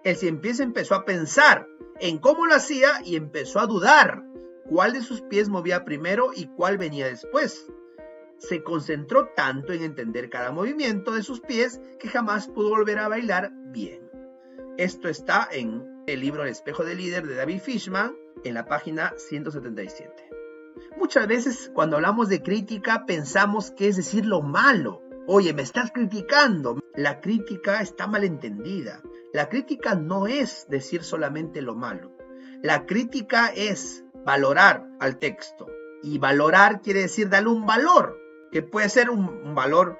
El Ciempiés empezó a pensar en cómo lo hacía y empezó a dudar cuál de sus pies movía primero y cuál venía después. Se concentró tanto en entender cada movimiento de sus pies que jamás pudo volver a bailar bien. Esto está en el libro El espejo del líder de David Fishman, en la página 177. Muchas veces cuando hablamos de crítica pensamos que es decir lo malo. Oye, me estás criticando. La crítica está mal entendida. La crítica no es decir solamente lo malo. La crítica es valorar al texto. Y valorar quiere decir darle un valor, que puede ser un valor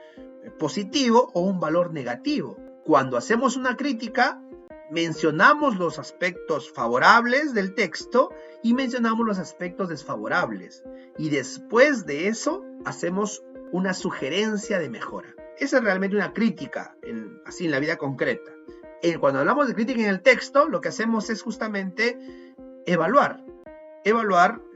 positivo o un valor negativo. Cuando hacemos una crítica, mencionamos los aspectos favorables del texto y mencionamos los aspectos desfavorables. Y después de eso, hacemos una sugerencia de mejora. Esa es realmente una crítica, así en la vida concreta. Cuando hablamos de crítica en el texto, lo que hacemos es justamente evaluar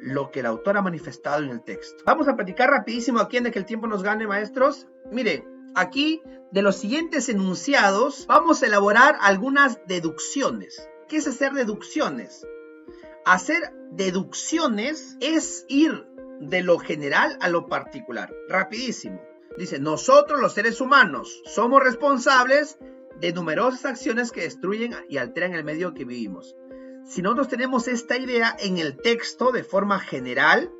lo que el autor ha manifestado en el texto. Vamos a platicar rapidísimo aquí en de que el tiempo nos gane, maestros. Miren, aquí de los siguientes enunciados vamos a elaborar algunas deducciones. ¿Qué es hacer deducciones? Hacer deducciones es ir de lo general a lo particular. Rapidísimo. Dice, nosotros los seres humanos somos responsables de numerosas acciones que destruyen y alteran el medio que vivimos. Si nosotros tenemos esta idea en el texto de forma general,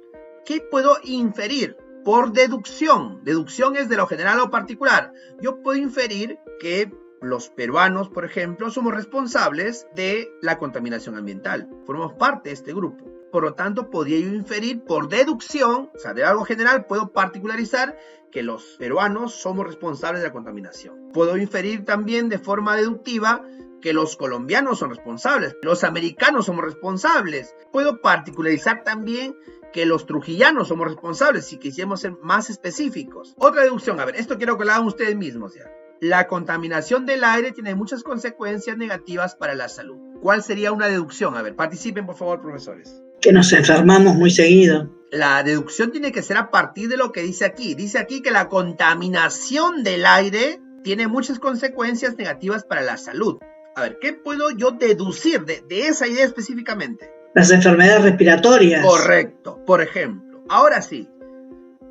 ¿qué puedo inferir? Por deducción. Deducción es de lo general a lo particular. Yo puedo inferir que los peruanos, por ejemplo, somos responsables de la contaminación ambiental. Formamos parte de este grupo. Por lo tanto, podría yo inferir por deducción, o sea, de algo general, puedo particularizar que los peruanos somos responsables de la contaminación. Puedo inferir también de forma deductiva que los colombianos son responsables, los americanos somos responsables. Puedo particularizar también que los trujillanos somos responsables, si quisiéramos ser más específicos. Otra deducción, a ver, esto quiero que lo hagan ustedes mismos ya. La contaminación del aire tiene muchas consecuencias negativas para la salud. ¿Cuál sería una deducción? A ver, participen por favor, profesores. Que nos enfermamos muy seguido. La deducción tiene que ser a partir de lo que dice aquí. Dice aquí que la contaminación del aire tiene muchas consecuencias negativas para la salud. A ver, ¿qué puedo yo deducir de esa idea específicamente? Las enfermedades respiratorias. Correcto. Por ejemplo, ahora sí,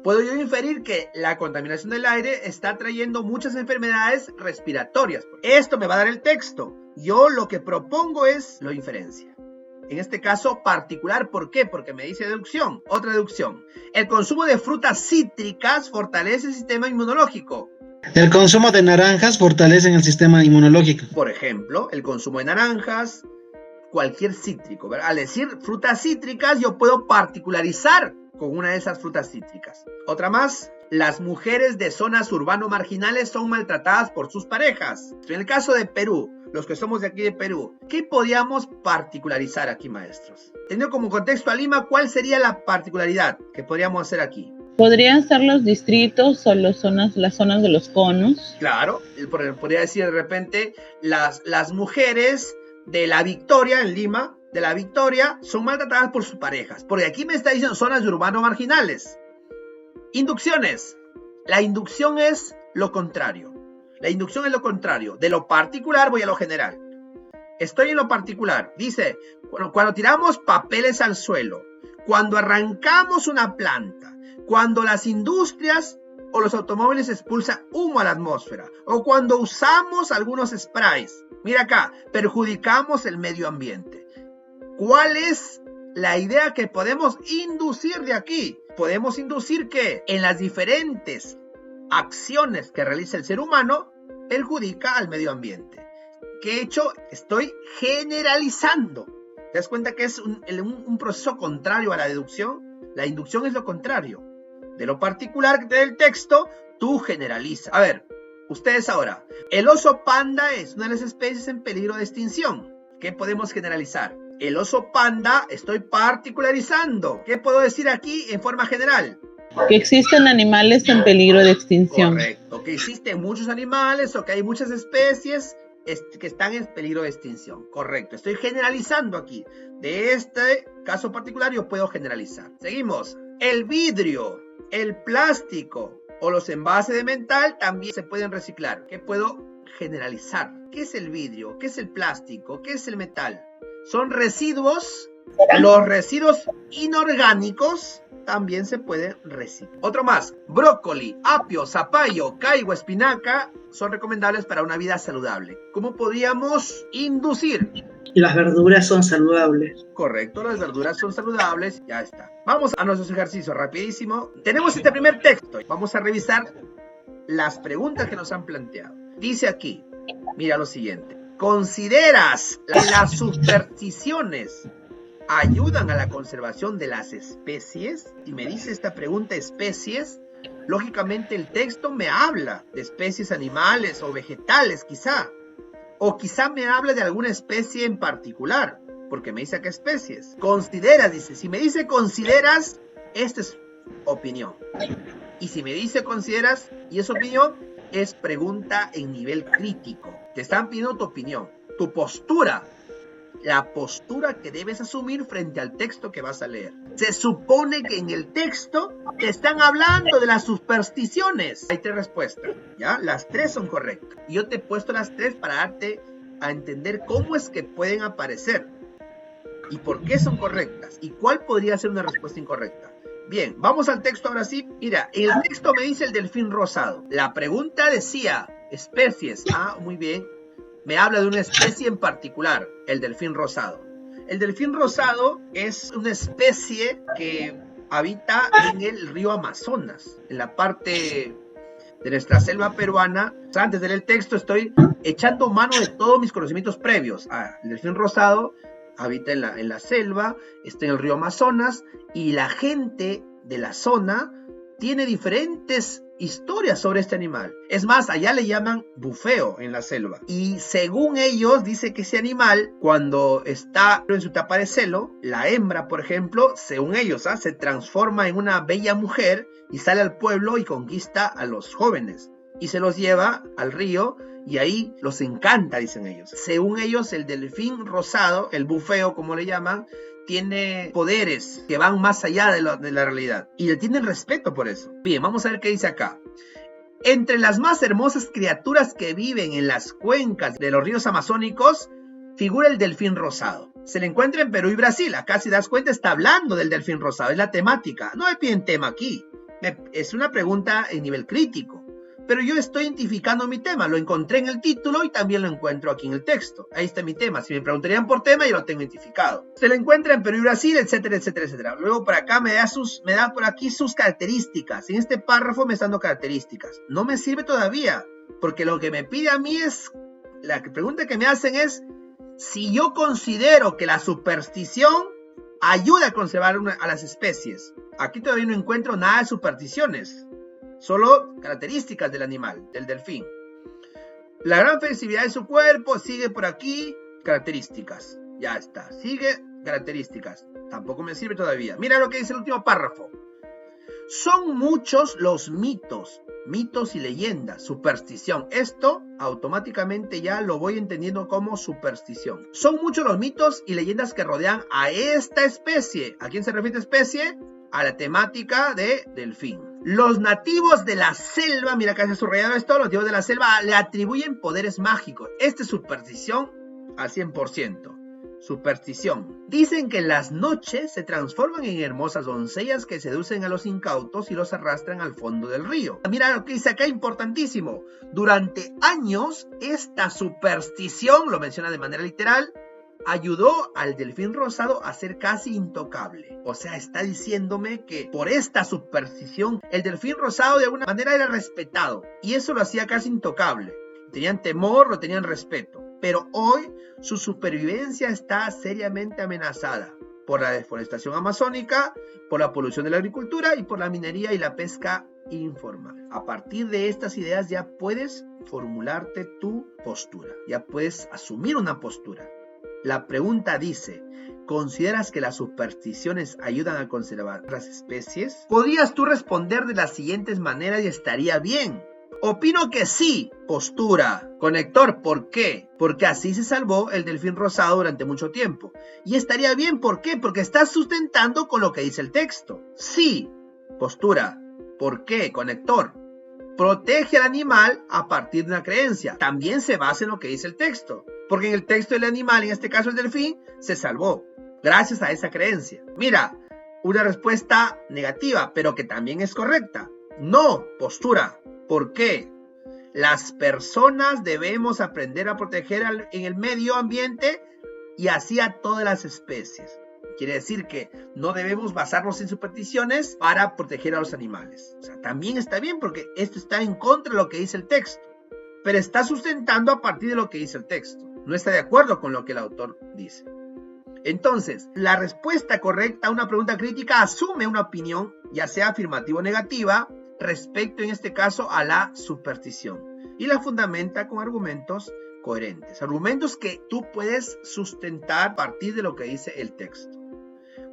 puedo yo inferir que la contaminación del aire está trayendo muchas enfermedades respiratorias. Esto me va a dar el texto. Yo lo que propongo es la inferencia. En este caso particular, ¿por qué? Porque me dice deducción. Otra deducción. El consumo de frutas cítricas fortalece el sistema inmunológico. El consumo de naranjas fortalece el sistema inmunológico. Por ejemplo, el consumo de naranjas, cualquier cítrico, ¿verdad? Al decir frutas cítricas, yo puedo particularizar con una de esas frutas cítricas. Otra más. Las mujeres de zonas urbano-marginales son maltratadas por sus parejas. En el caso de Perú, los que somos de aquí de Perú, ¿qué podríamos particularizar aquí, maestros? Teniendo como contexto a Lima, ¿cuál sería la particularidad que podríamos hacer aquí? Podrían ser los distritos o las zonas de los conos. Claro, podría decir de repente, las mujeres de La Victoria, en Lima, de La Victoria, son maltratadas por sus parejas. Porque aquí me está diciendo zonas de urbano-marginales. Inducciones. La inducción es lo contrario. La inducción es lo contrario. De lo particular voy a lo general. Estoy en lo particular. Dice, cuando tiramos papeles al suelo, cuando arrancamos una planta, cuando las industrias o los automóviles expulsan humo a la atmósfera, o cuando usamos algunos sprays, mira acá, perjudicamos el medio ambiente. ¿Cuál es la idea que podemos inducir de aquí. Podemos inducir que en las diferentes acciones que realiza el ser humano, perjudica al medio ambiente. ¿Qué he hecho? Estoy generalizando. ¿Te das cuenta que es un proceso contrario a la deducción? La inducción es lo contrario. De lo particular del texto, tú generalizas. A ver, ustedes ahora. El oso panda es una de las especies en peligro de extinción. ¿Qué podemos generalizar? El oso panda, estoy particularizando. ¿Qué puedo decir aquí en forma general? Que existen animales en peligro de extinción. Correcto, que existen muchos animales o que hay muchas especies que están en peligro de extinción. Correcto, estoy generalizando aquí. De este caso particular yo puedo generalizar. Seguimos. El vidrio, el plástico o los envases de metal también se pueden reciclar. ¿Qué puedo generalizar? ¿Qué es el vidrio? ¿Qué es el plástico? ¿Qué es el metal? Son residuos. Los residuos inorgánicos también se pueden reciclar. Otro más. Brócoli, apio, zapallo, caigo, espinaca son recomendables para una vida saludable. ¿Cómo podríamos inducir? Las verduras son saludables. Correcto, las verduras son saludables. Ya está. Vamos a nuestros ejercicios rapidísimo. Tenemos este primer texto. Vamos a revisar las preguntas que nos han planteado. Dice aquí, mira lo siguiente. ¿Consideras que las supersticiones ayudan a la conservación de las especies? Y me dice esta pregunta, especies, lógicamente el texto me habla de especies animales o vegetales quizá, o quizá me habla de alguna especie en particular, porque me dice qué especies. Consideras, dice, si me dice consideras, esta es opinión. Y si me dice consideras y es opinión, es pregunta en nivel crítico. Te están pidiendo tu opinión, tu postura. La postura que debes asumir frente al texto que vas a leer. Se supone que en el texto te están hablando de las supersticiones. Hay 3 respuestas, ¿ya? Las 3 son correctas. Y yo te he puesto las 3 para darte a entender cómo es que pueden aparecer. Y por qué son correctas. Y cuál podría ser una respuesta incorrecta. Bien, vamos al texto ahora sí. Mira, en el texto me dice el delfín rosado. La pregunta decía, especies. Ah, muy bien. Me habla de una especie en particular, el delfín rosado. El delfín rosado es una especie que habita en el río Amazonas, en la parte de nuestra selva peruana. Antes de leer el texto estoy echando mano de todos mis conocimientos previos. El delfín rosado habita en la selva, está en el río Amazonas y la gente de la zona tiene diferentes historias sobre este animal. Es más, allá le llaman bufeo en la selva. Y según ellos, dice que ese animal, cuando está en su etapa de celo, la hembra, por ejemplo, según ellos, se transforma en una bella mujer y sale al pueblo y conquista a los jóvenes. Y se los lleva al río y ahí los encanta, dicen ellos. Según ellos, el delfín rosado, el bufeo, como le llaman, tiene poderes que van más allá de la realidad. Y le tienen respeto por eso. Bien, vamos a ver qué dice acá. Entre las más hermosas criaturas que viven en las cuencas de los ríos amazónicos, figura el delfín rosado. Se le encuentra en Perú y Brasil. Acá, si das cuenta, está hablando del delfín rosado. Es la temática. No me piden tema aquí. Es una pregunta en nivel crítico. Pero yo estoy identificando mi tema. Lo encontré en el título y también lo encuentro aquí en el texto. Ahí está mi tema. Si me preguntarían por tema, yo lo tengo identificado. Se lo encuentra en Perú y Brasil, etcétera, etcétera, etcétera. Luego por acá me da por aquí sus características. En este párrafo me están dando características. No me sirve todavía, porque lo que me pide a mí es, la pregunta que me hacen es, si yo considero que la superstición ayuda a conservar a las especies. Aquí todavía no encuentro nada de supersticiones. Solo características del animal, del delfín. La gran flexibilidad de su cuerpo, sigue por aquí, características. Ya está, sigue características. Tampoco me sirve todavía. Mira lo que dice el último párrafo. Son muchos los mitos y leyendas, superstición. Esto automáticamente ya lo voy entendiendo como superstición. Son muchos los mitos y leyendas que rodean a esta especie. ¿A quién se refiere esta especie? A la temática de delfín. Los nativos de la selva, mira acá se ha subrayado esto, los nativos de la selva le atribuyen poderes mágicos. Esta es superstición al 100%. Superstición. Dicen que en las noches se transforman en hermosas doncellas que seducen a los incautos y los arrastran al fondo del río. Mira lo que dice acá, importantísimo. Durante años, esta superstición, lo menciona de manera literal, ayudó al delfín rosado a ser casi intocable. O sea, está diciéndome que por esta superstición, el delfín rosado de alguna manera era respetado. Y eso lo hacía casi intocable. Tenían temor, lo tenían respeto. Pero hoy su supervivencia está seriamente amenazada por la deforestación amazónica, por la polución de la agricultura y por la minería y la pesca informal. A partir de estas ideas ya puedes formularte tu postura, ya puedes asumir una postura. La pregunta dice, ¿consideras que las supersticiones ayudan a conservar las especies? Podrías tú responder de las siguientes maneras y estaría bien. Opino que sí, postura. Conector, ¿por qué? Porque así se salvó el delfín rosado durante mucho tiempo. Y estaría bien, ¿por qué? Porque estás sustentando con lo que dice el texto. Sí, postura. ¿Por qué? Conector. Protege al animal a partir de una creencia. También se basa en lo que dice el texto. Porque en el texto del animal, en este caso el delfín, se salvó. Gracias a esa creencia. Mira, una respuesta negativa, pero que también es correcta. No, postura. ¿Por qué? Las personas debemos aprender a proteger en el medio ambiente y así a todas las especies. Quiere decir que no debemos basarnos en supersticiones para proteger a los animales. O sea, también está bien porque esto está en contra de lo que dice el texto, pero está sustentando a partir de lo que dice el texto. No está de acuerdo con lo que el autor dice. Entonces, la respuesta correcta a una pregunta crítica asume una opinión, ya sea afirmativa o negativa, respecto en este caso a la superstición y la fundamenta con argumentos coherentes, argumentos que tú puedes sustentar a partir de lo que dice el texto.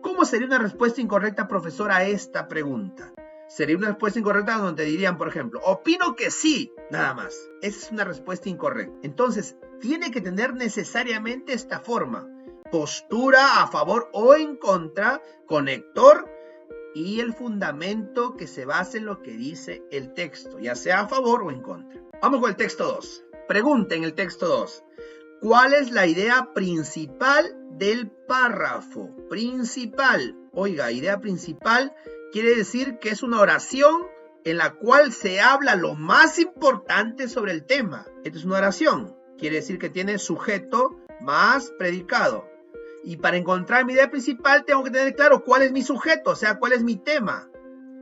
¿Cómo sería una respuesta incorrecta, profesor, a esta pregunta? Sería una respuesta incorrecta donde dirían, por ejemplo, opino que sí, nada más. Esa es una respuesta incorrecta. Entonces, tiene que tener necesariamente esta forma: postura a favor o en contra, conector y el fundamento que se basa en lo que dice el texto, ya sea a favor o en contra. Vamos con el texto 2. Pregunta en el texto 2. ¿Cuál es la idea principal del párrafo? Principal. Oiga, idea principal quiere decir que es una oración en la cual se habla lo más importante sobre el tema. Esta es una oración. Quiere decir que tiene sujeto más predicado. Y para encontrar mi idea principal tengo que tener claro cuál es mi sujeto, o sea, cuál es mi tema.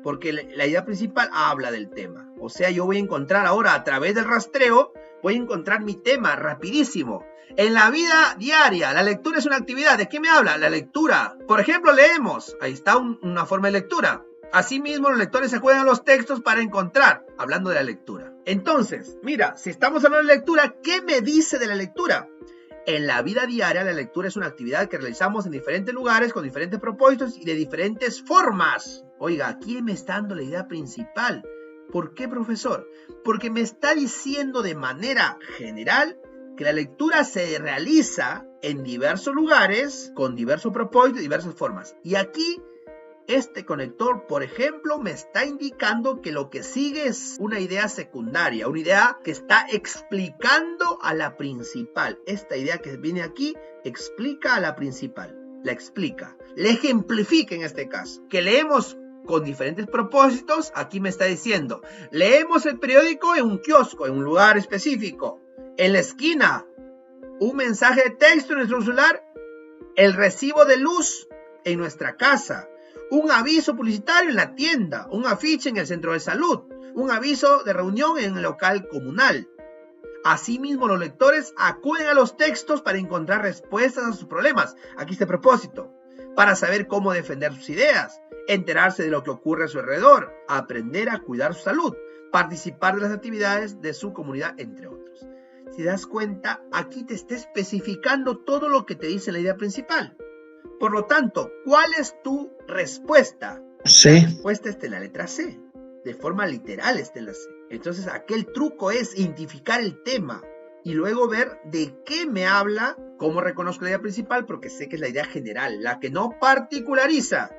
Porque la idea principal habla del tema. O sea, yo voy a encontrar ahora a través del rastreo, voy a encontrar mi tema rapidísimo. En la vida diaria, la lectura es una actividad. ¿De qué me habla? La lectura. Por ejemplo, leemos. Ahí está una forma de lectura. Asimismo, los lectores se acuerdan a los textos para encontrar, hablando de la lectura. Entonces, mira, si estamos hablando de lectura, ¿qué me dice de la lectura? En la vida diaria, la lectura es una actividad que realizamos en diferentes lugares, con diferentes propósitos y de diferentes formas. Oiga, aquí me está dando la idea principal. ¿Por qué, profesor? Porque me está diciendo de manera general que la lectura se realiza en diversos lugares, con diversos propósitos y diversas formas. Y aquí, este conector, por ejemplo, me está indicando que lo que sigue es una idea secundaria, una idea que está explicando a la principal. Esta idea que viene aquí explica a la principal, la explica, la ejemplifica en este caso. Que leemos con diferentes propósitos, aquí me está diciendo, leemos el periódico en un kiosco, en un lugar específico, en la esquina, un mensaje de texto en nuestro celular, el recibo de luz en nuestra casa, un aviso publicitario en la tienda, un afiche en el centro de salud, un aviso de reunión en el local comunal. Asimismo, los lectores acuden a los textos para encontrar respuestas a sus problemas. Aquí está el propósito. Para saber cómo defender sus ideas, enterarse de lo que ocurre a su alrededor, aprender a cuidar su salud, participar de las actividades de su comunidad, entre otros. Si te das cuenta, aquí te está especificando todo lo que te dice la idea principal. Por lo tanto, ¿cuál es tu respuesta? Sí. La respuesta está en la letra C. De forma literal está en la C. Entonces, aquel truco es identificar el tema y luego ver de qué me habla, cómo reconozco la idea principal, porque sé que es la idea general, la que no particulariza.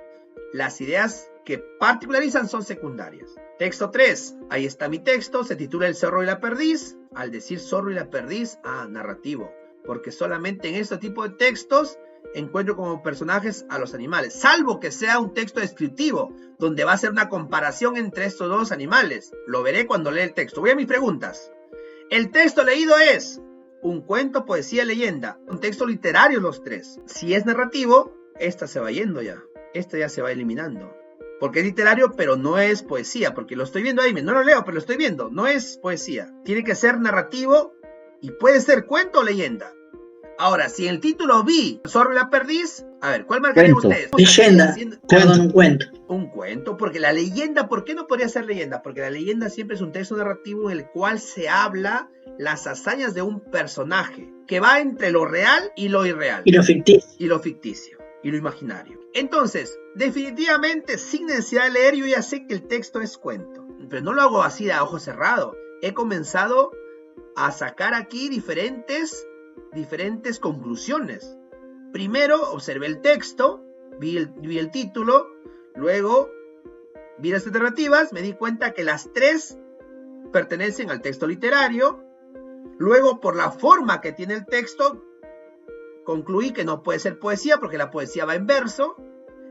Las ideas que particularizan son secundarias. Texto 3. Ahí está mi texto. Se titula El zorro y la perdiz. Al decir zorro y la perdiz, narrativo. Porque solamente en este tipo de textos encuentro como personajes a los animales, salvo que sea un texto descriptivo, donde va a ser una comparación entre estos dos animales. Lo veré cuando lea el texto. Voy a mis preguntas. El texto leído es un cuento, poesía, leyenda. Un texto literario los tres. Si es narrativo, esta se va yendo ya. Esta ya se va eliminando. Porque es literario, pero no es poesía. Porque lo estoy viendo ahí. No lo leo, pero lo estoy viendo. No es poesía. Tiene que ser narrativo y puede ser cuento o leyenda. Ahora, si en el título vi El zorro y la perdiz, a ver, ¿cuál marcarían ustedes? Leyenda. Perdón, un cuento. Un cuento, porque la leyenda, ¿por qué no podría ser leyenda? Porque la leyenda siempre es un texto narrativo en el cual se habla las hazañas de un personaje, que va entre lo real y lo irreal. Y lo ficticio. Y lo ficticio, y lo imaginario. Entonces, definitivamente, sin necesidad de leer, yo ya sé que el texto es cuento. Pero no lo hago así de a ojo cerrado. He comenzado a sacar aquí diferentes conclusiones. Primero observé el texto, vi el título, luego vi las alternativas, me di cuenta que las tres pertenecen al texto literario, luego por la forma que tiene el texto, concluí que no puede ser poesía porque la poesía va en verso,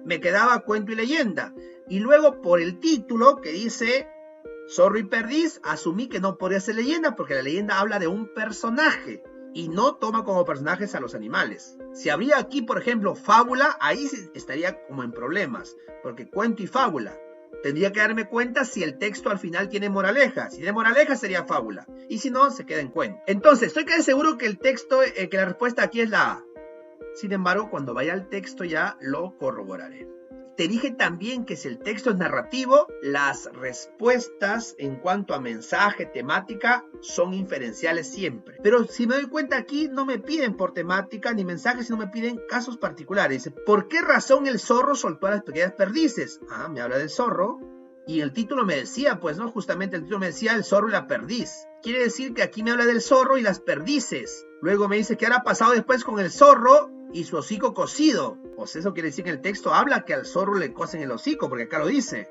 me quedaba cuento y leyenda, y luego por el título que dice Zorro y Perdiz, asumí que no podría ser leyenda porque la leyenda habla de un personaje y no toma como personajes a los animales. Si habría aquí, por ejemplo, fábula, ahí estaría como en problemas, porque cuento y fábula. Tendría que darme cuenta si el texto al final tiene moraleja. Si tiene moraleja sería fábula, y si no, se queda en cuento. Entonces, estoy casi seguro que el texto, que la respuesta aquí es la A. Sin embargo, cuando vaya al texto ya lo corroboraré. Te dije también que si el texto es narrativo, las respuestas en cuanto a mensaje, temática, son inferenciales siempre. Pero si me doy cuenta aquí, no me piden por temática ni mensaje, sino me piden casos particulares. Dice, ¿por qué razón el zorro soltó a las pequeñas perdices? Ah, me habla del zorro. Y el título me decía, pues no, justamente el título me decía el zorro y la perdiz. Quiere decir que aquí me habla del zorro y las perdices. Luego me dice, ¿qué habrá pasado después con el zorro y su hocico cocido? Pues eso quiere decir que el texto habla que al zorro le cosen el hocico, porque acá lo dice.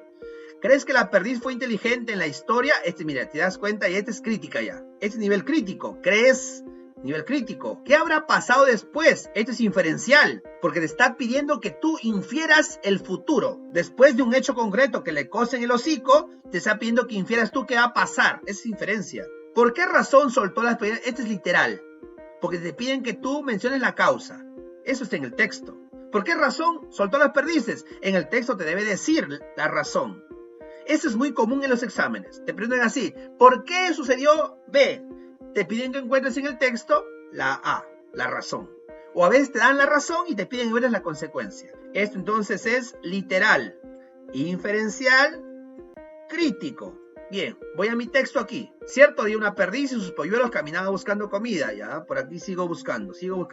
¿Crees que la perdiz fue inteligente en la historia? Mira, te das cuenta y es crítica ya. Este es nivel crítico. ¿Crees? Nivel crítico. ¿Qué habrá pasado después? Esto es inferencial, porque te está pidiendo que tú infieras el futuro. Después de un hecho concreto que le cosen el hocico, te está pidiendo que infieras tú qué va a pasar. Esa es inferencia. ¿Por qué razón soltó las pequeñas? Esto es literal, porque te piden que tú menciones la causa. Eso está en el texto. ¿Por qué razón soltó las perdices? En el texto te debe decir la razón. Eso es muy común en los exámenes. Te preguntan así, ¿por qué sucedió B? Te piden que encuentres en el texto la A, la razón. O a veces te dan la razón y te piden que encuentres la consecuencia. Esto entonces es literal, inferencial, crítico. Bien, voy a mi texto aquí. Cierto día una perdiz y sus polluelos caminaban buscando comida. Ya, por aquí sigo buscando. Sigo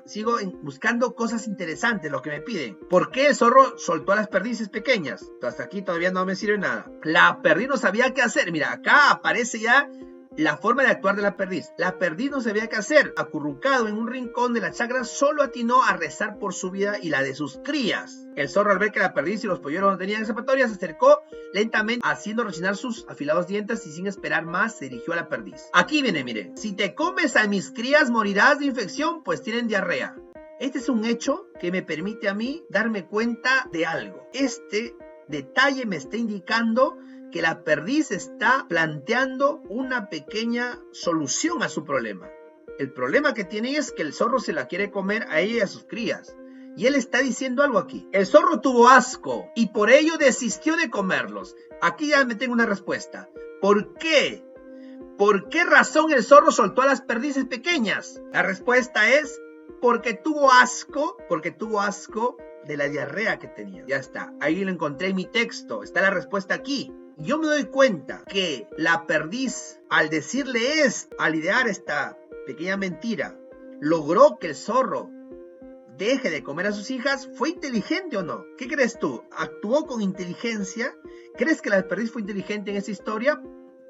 buscando cosas interesantes, lo que me piden. ¿Por qué el zorro soltó a las perdices pequeñas? Hasta aquí todavía no me sirve nada. La perdiz no sabía qué hacer. Mira, acá aparece ya la forma de actuar de la perdiz. La perdiz no sabía qué hacer. Acurrucado en un rincón de la chacra, solo atinó a rezar por su vida y la de sus crías. El zorro, al ver que la perdiz y los polluelos no tenían escapatoria, se acercó lentamente, haciendo rechinar sus afilados dientes, y sin esperar más se dirigió a la perdiz. Aquí viene, mire. Si te comes a mis crías, morirás de infección, pues tienen diarrea. Este es un hecho que me permite a mí darme cuenta de algo. Este detalle me está indicando que la perdiz está planteando una pequeña solución a su problema. El problema que tiene es que el zorro se la quiere comer a ella y a sus crías. Y él está diciendo algo aquí. El zorro tuvo asco y por ello desistió de comerlos. Aquí ya me tengo una respuesta. ¿Por qué? ¿Por qué razón el zorro soltó a las perdices pequeñas? La respuesta es porque tuvo asco de la diarrea que tenía. Ya está, ahí lo encontré en mi texto. Está la respuesta aquí. Yo me doy cuenta que la perdiz, al decirle esto, al idear esta pequeña mentira, logró que el zorro deje de comer a sus hijas. ¿Fue inteligente o no? ¿Qué crees tú? ¿Actuó con inteligencia? ¿Crees que la perdiz fue inteligente en esa historia?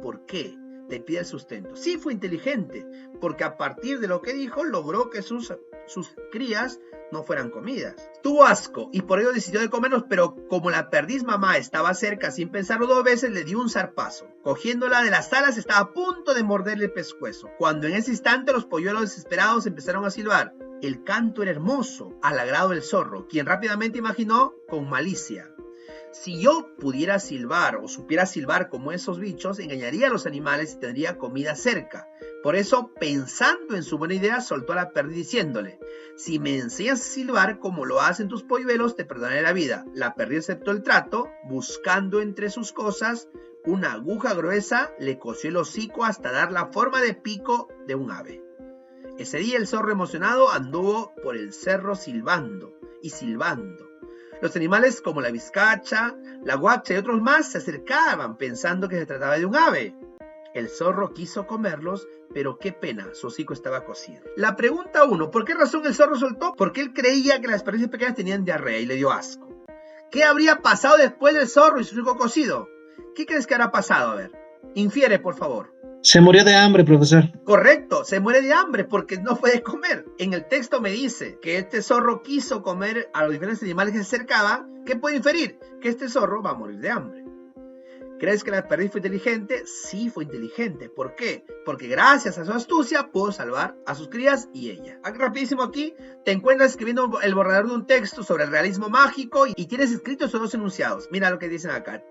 ¿Por qué? Te pide el sustento. Sí, fue inteligente, porque a partir de lo que dijo, logró que sus crías no fueran comidas. Tuvo asco y por ello decidió de comerlos, pero como la perdiz mamá estaba cerca, sin pensarlo dos veces, le dio un zarpazo. Cogiéndola de las alas, estaba a punto de morderle el pescuezo, cuando en ese instante los polluelos desesperados empezaron a silbar. El canto era hermoso, al agrado del zorro, quien rápidamente imaginó con malicia: si yo pudiera silbar o supiera silbar como esos bichos, engañaría a los animales y tendría comida cerca. Por eso, pensando en su buena idea, soltó a la perdiz diciéndole: si me enseñas a silbar como lo hacen tus polluelos, te perdonaré la vida. La perdiz aceptó el trato, buscando entre sus cosas una aguja gruesa, le cosió el hocico hasta dar la forma de pico de un ave. Ese día el zorro emocionado anduvo por el cerro silbando y silbando. Los animales como la vizcacha, la guacha y otros más se acercaban pensando que se trataba de un ave. El zorro quiso comerlos, pero qué pena, su hocico estaba cocido. La pregunta 1, ¿por qué razón el zorro soltó? Porque él creía que las perdices pequeñas tenían diarrea y le dio asco. ¿Qué habría pasado después del zorro y su hocico cocido? ¿Qué crees que habrá pasado? A ver, infiere, por favor. Se murió de hambre, profesor. Correcto, se muere de hambre porque no puede comer. En el texto me dice que este zorro quiso comer a los diferentes animales que se acercaban. ¿Qué puede inferir? Que este zorro va a morir de hambre. ¿Crees que la perdiz fue inteligente? Sí, fue inteligente. ¿Por qué? Porque gracias a su astucia pudo salvar a sus crías y ella. Rapidísimo aquí, te encuentras escribiendo el borrador de un texto sobre el realismo mágico y tienes escritos esos dos enunciados. Mira lo que dicen acá.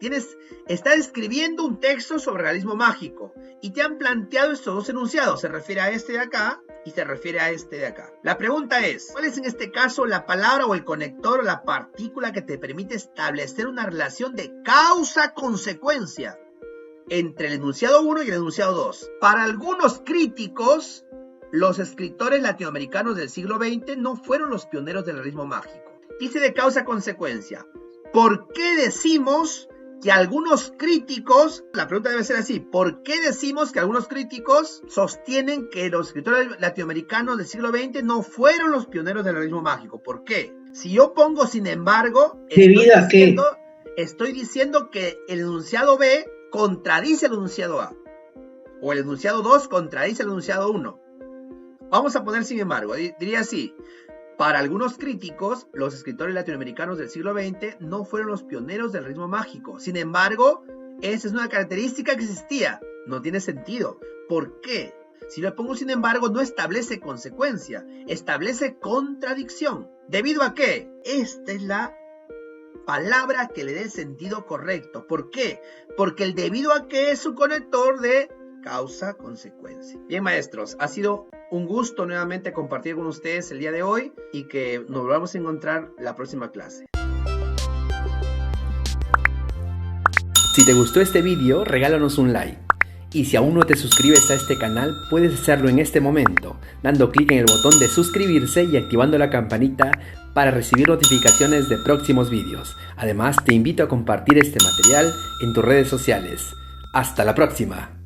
Estás escribiendo un texto sobre realismo mágico y te han planteado estos dos enunciados. Se refiere a este de acá y se refiere a este de acá. La pregunta es, ¿cuál es en este caso la palabra o el conector o la partícula que te permite establecer una relación de causa-consecuencia entre el enunciado 1 y el enunciado 2? Para algunos críticos, los escritores latinoamericanos del siglo XX no fueron los pioneros del realismo mágico. Dice de causa-consecuencia. ¿Por qué decimos que algunos críticos, la pregunta debe ser así, ¿por qué decimos que algunos críticos sostienen que los escritores latinoamericanos del siglo XX no fueron los pioneros del realismo mágico? ¿Por qué? Si yo pongo sin embargo, estoy diciendo que el enunciado B contradice el enunciado A, o el enunciado 2 contradice el enunciado 1. Vamos a poner sin embargo, diría así. Para algunos críticos, los escritores latinoamericanos del siglo XX no fueron los pioneros del realismo mágico. Sin embargo, esa es una característica que existía. No tiene sentido. ¿Por qué? Si le pongo sin embargo, no establece consecuencia, establece contradicción. ¿Debido a qué? Esta es la palabra que le dé el sentido correcto. ¿Por qué? Porque el debido a qué es un conector de causa-consecuencia. Bien, maestros, ha sido un gusto nuevamente compartir con ustedes el día de hoy y que nos volvamos a encontrar la próxima clase. Si te gustó este vídeo, regálanos un like. Y si aún no te suscribes a este canal, puedes hacerlo en este momento, dando clic en el botón de suscribirse y activando la campanita para recibir notificaciones de próximos vídeos. Además, te invito a compartir este material en tus redes sociales. ¡Hasta la próxima!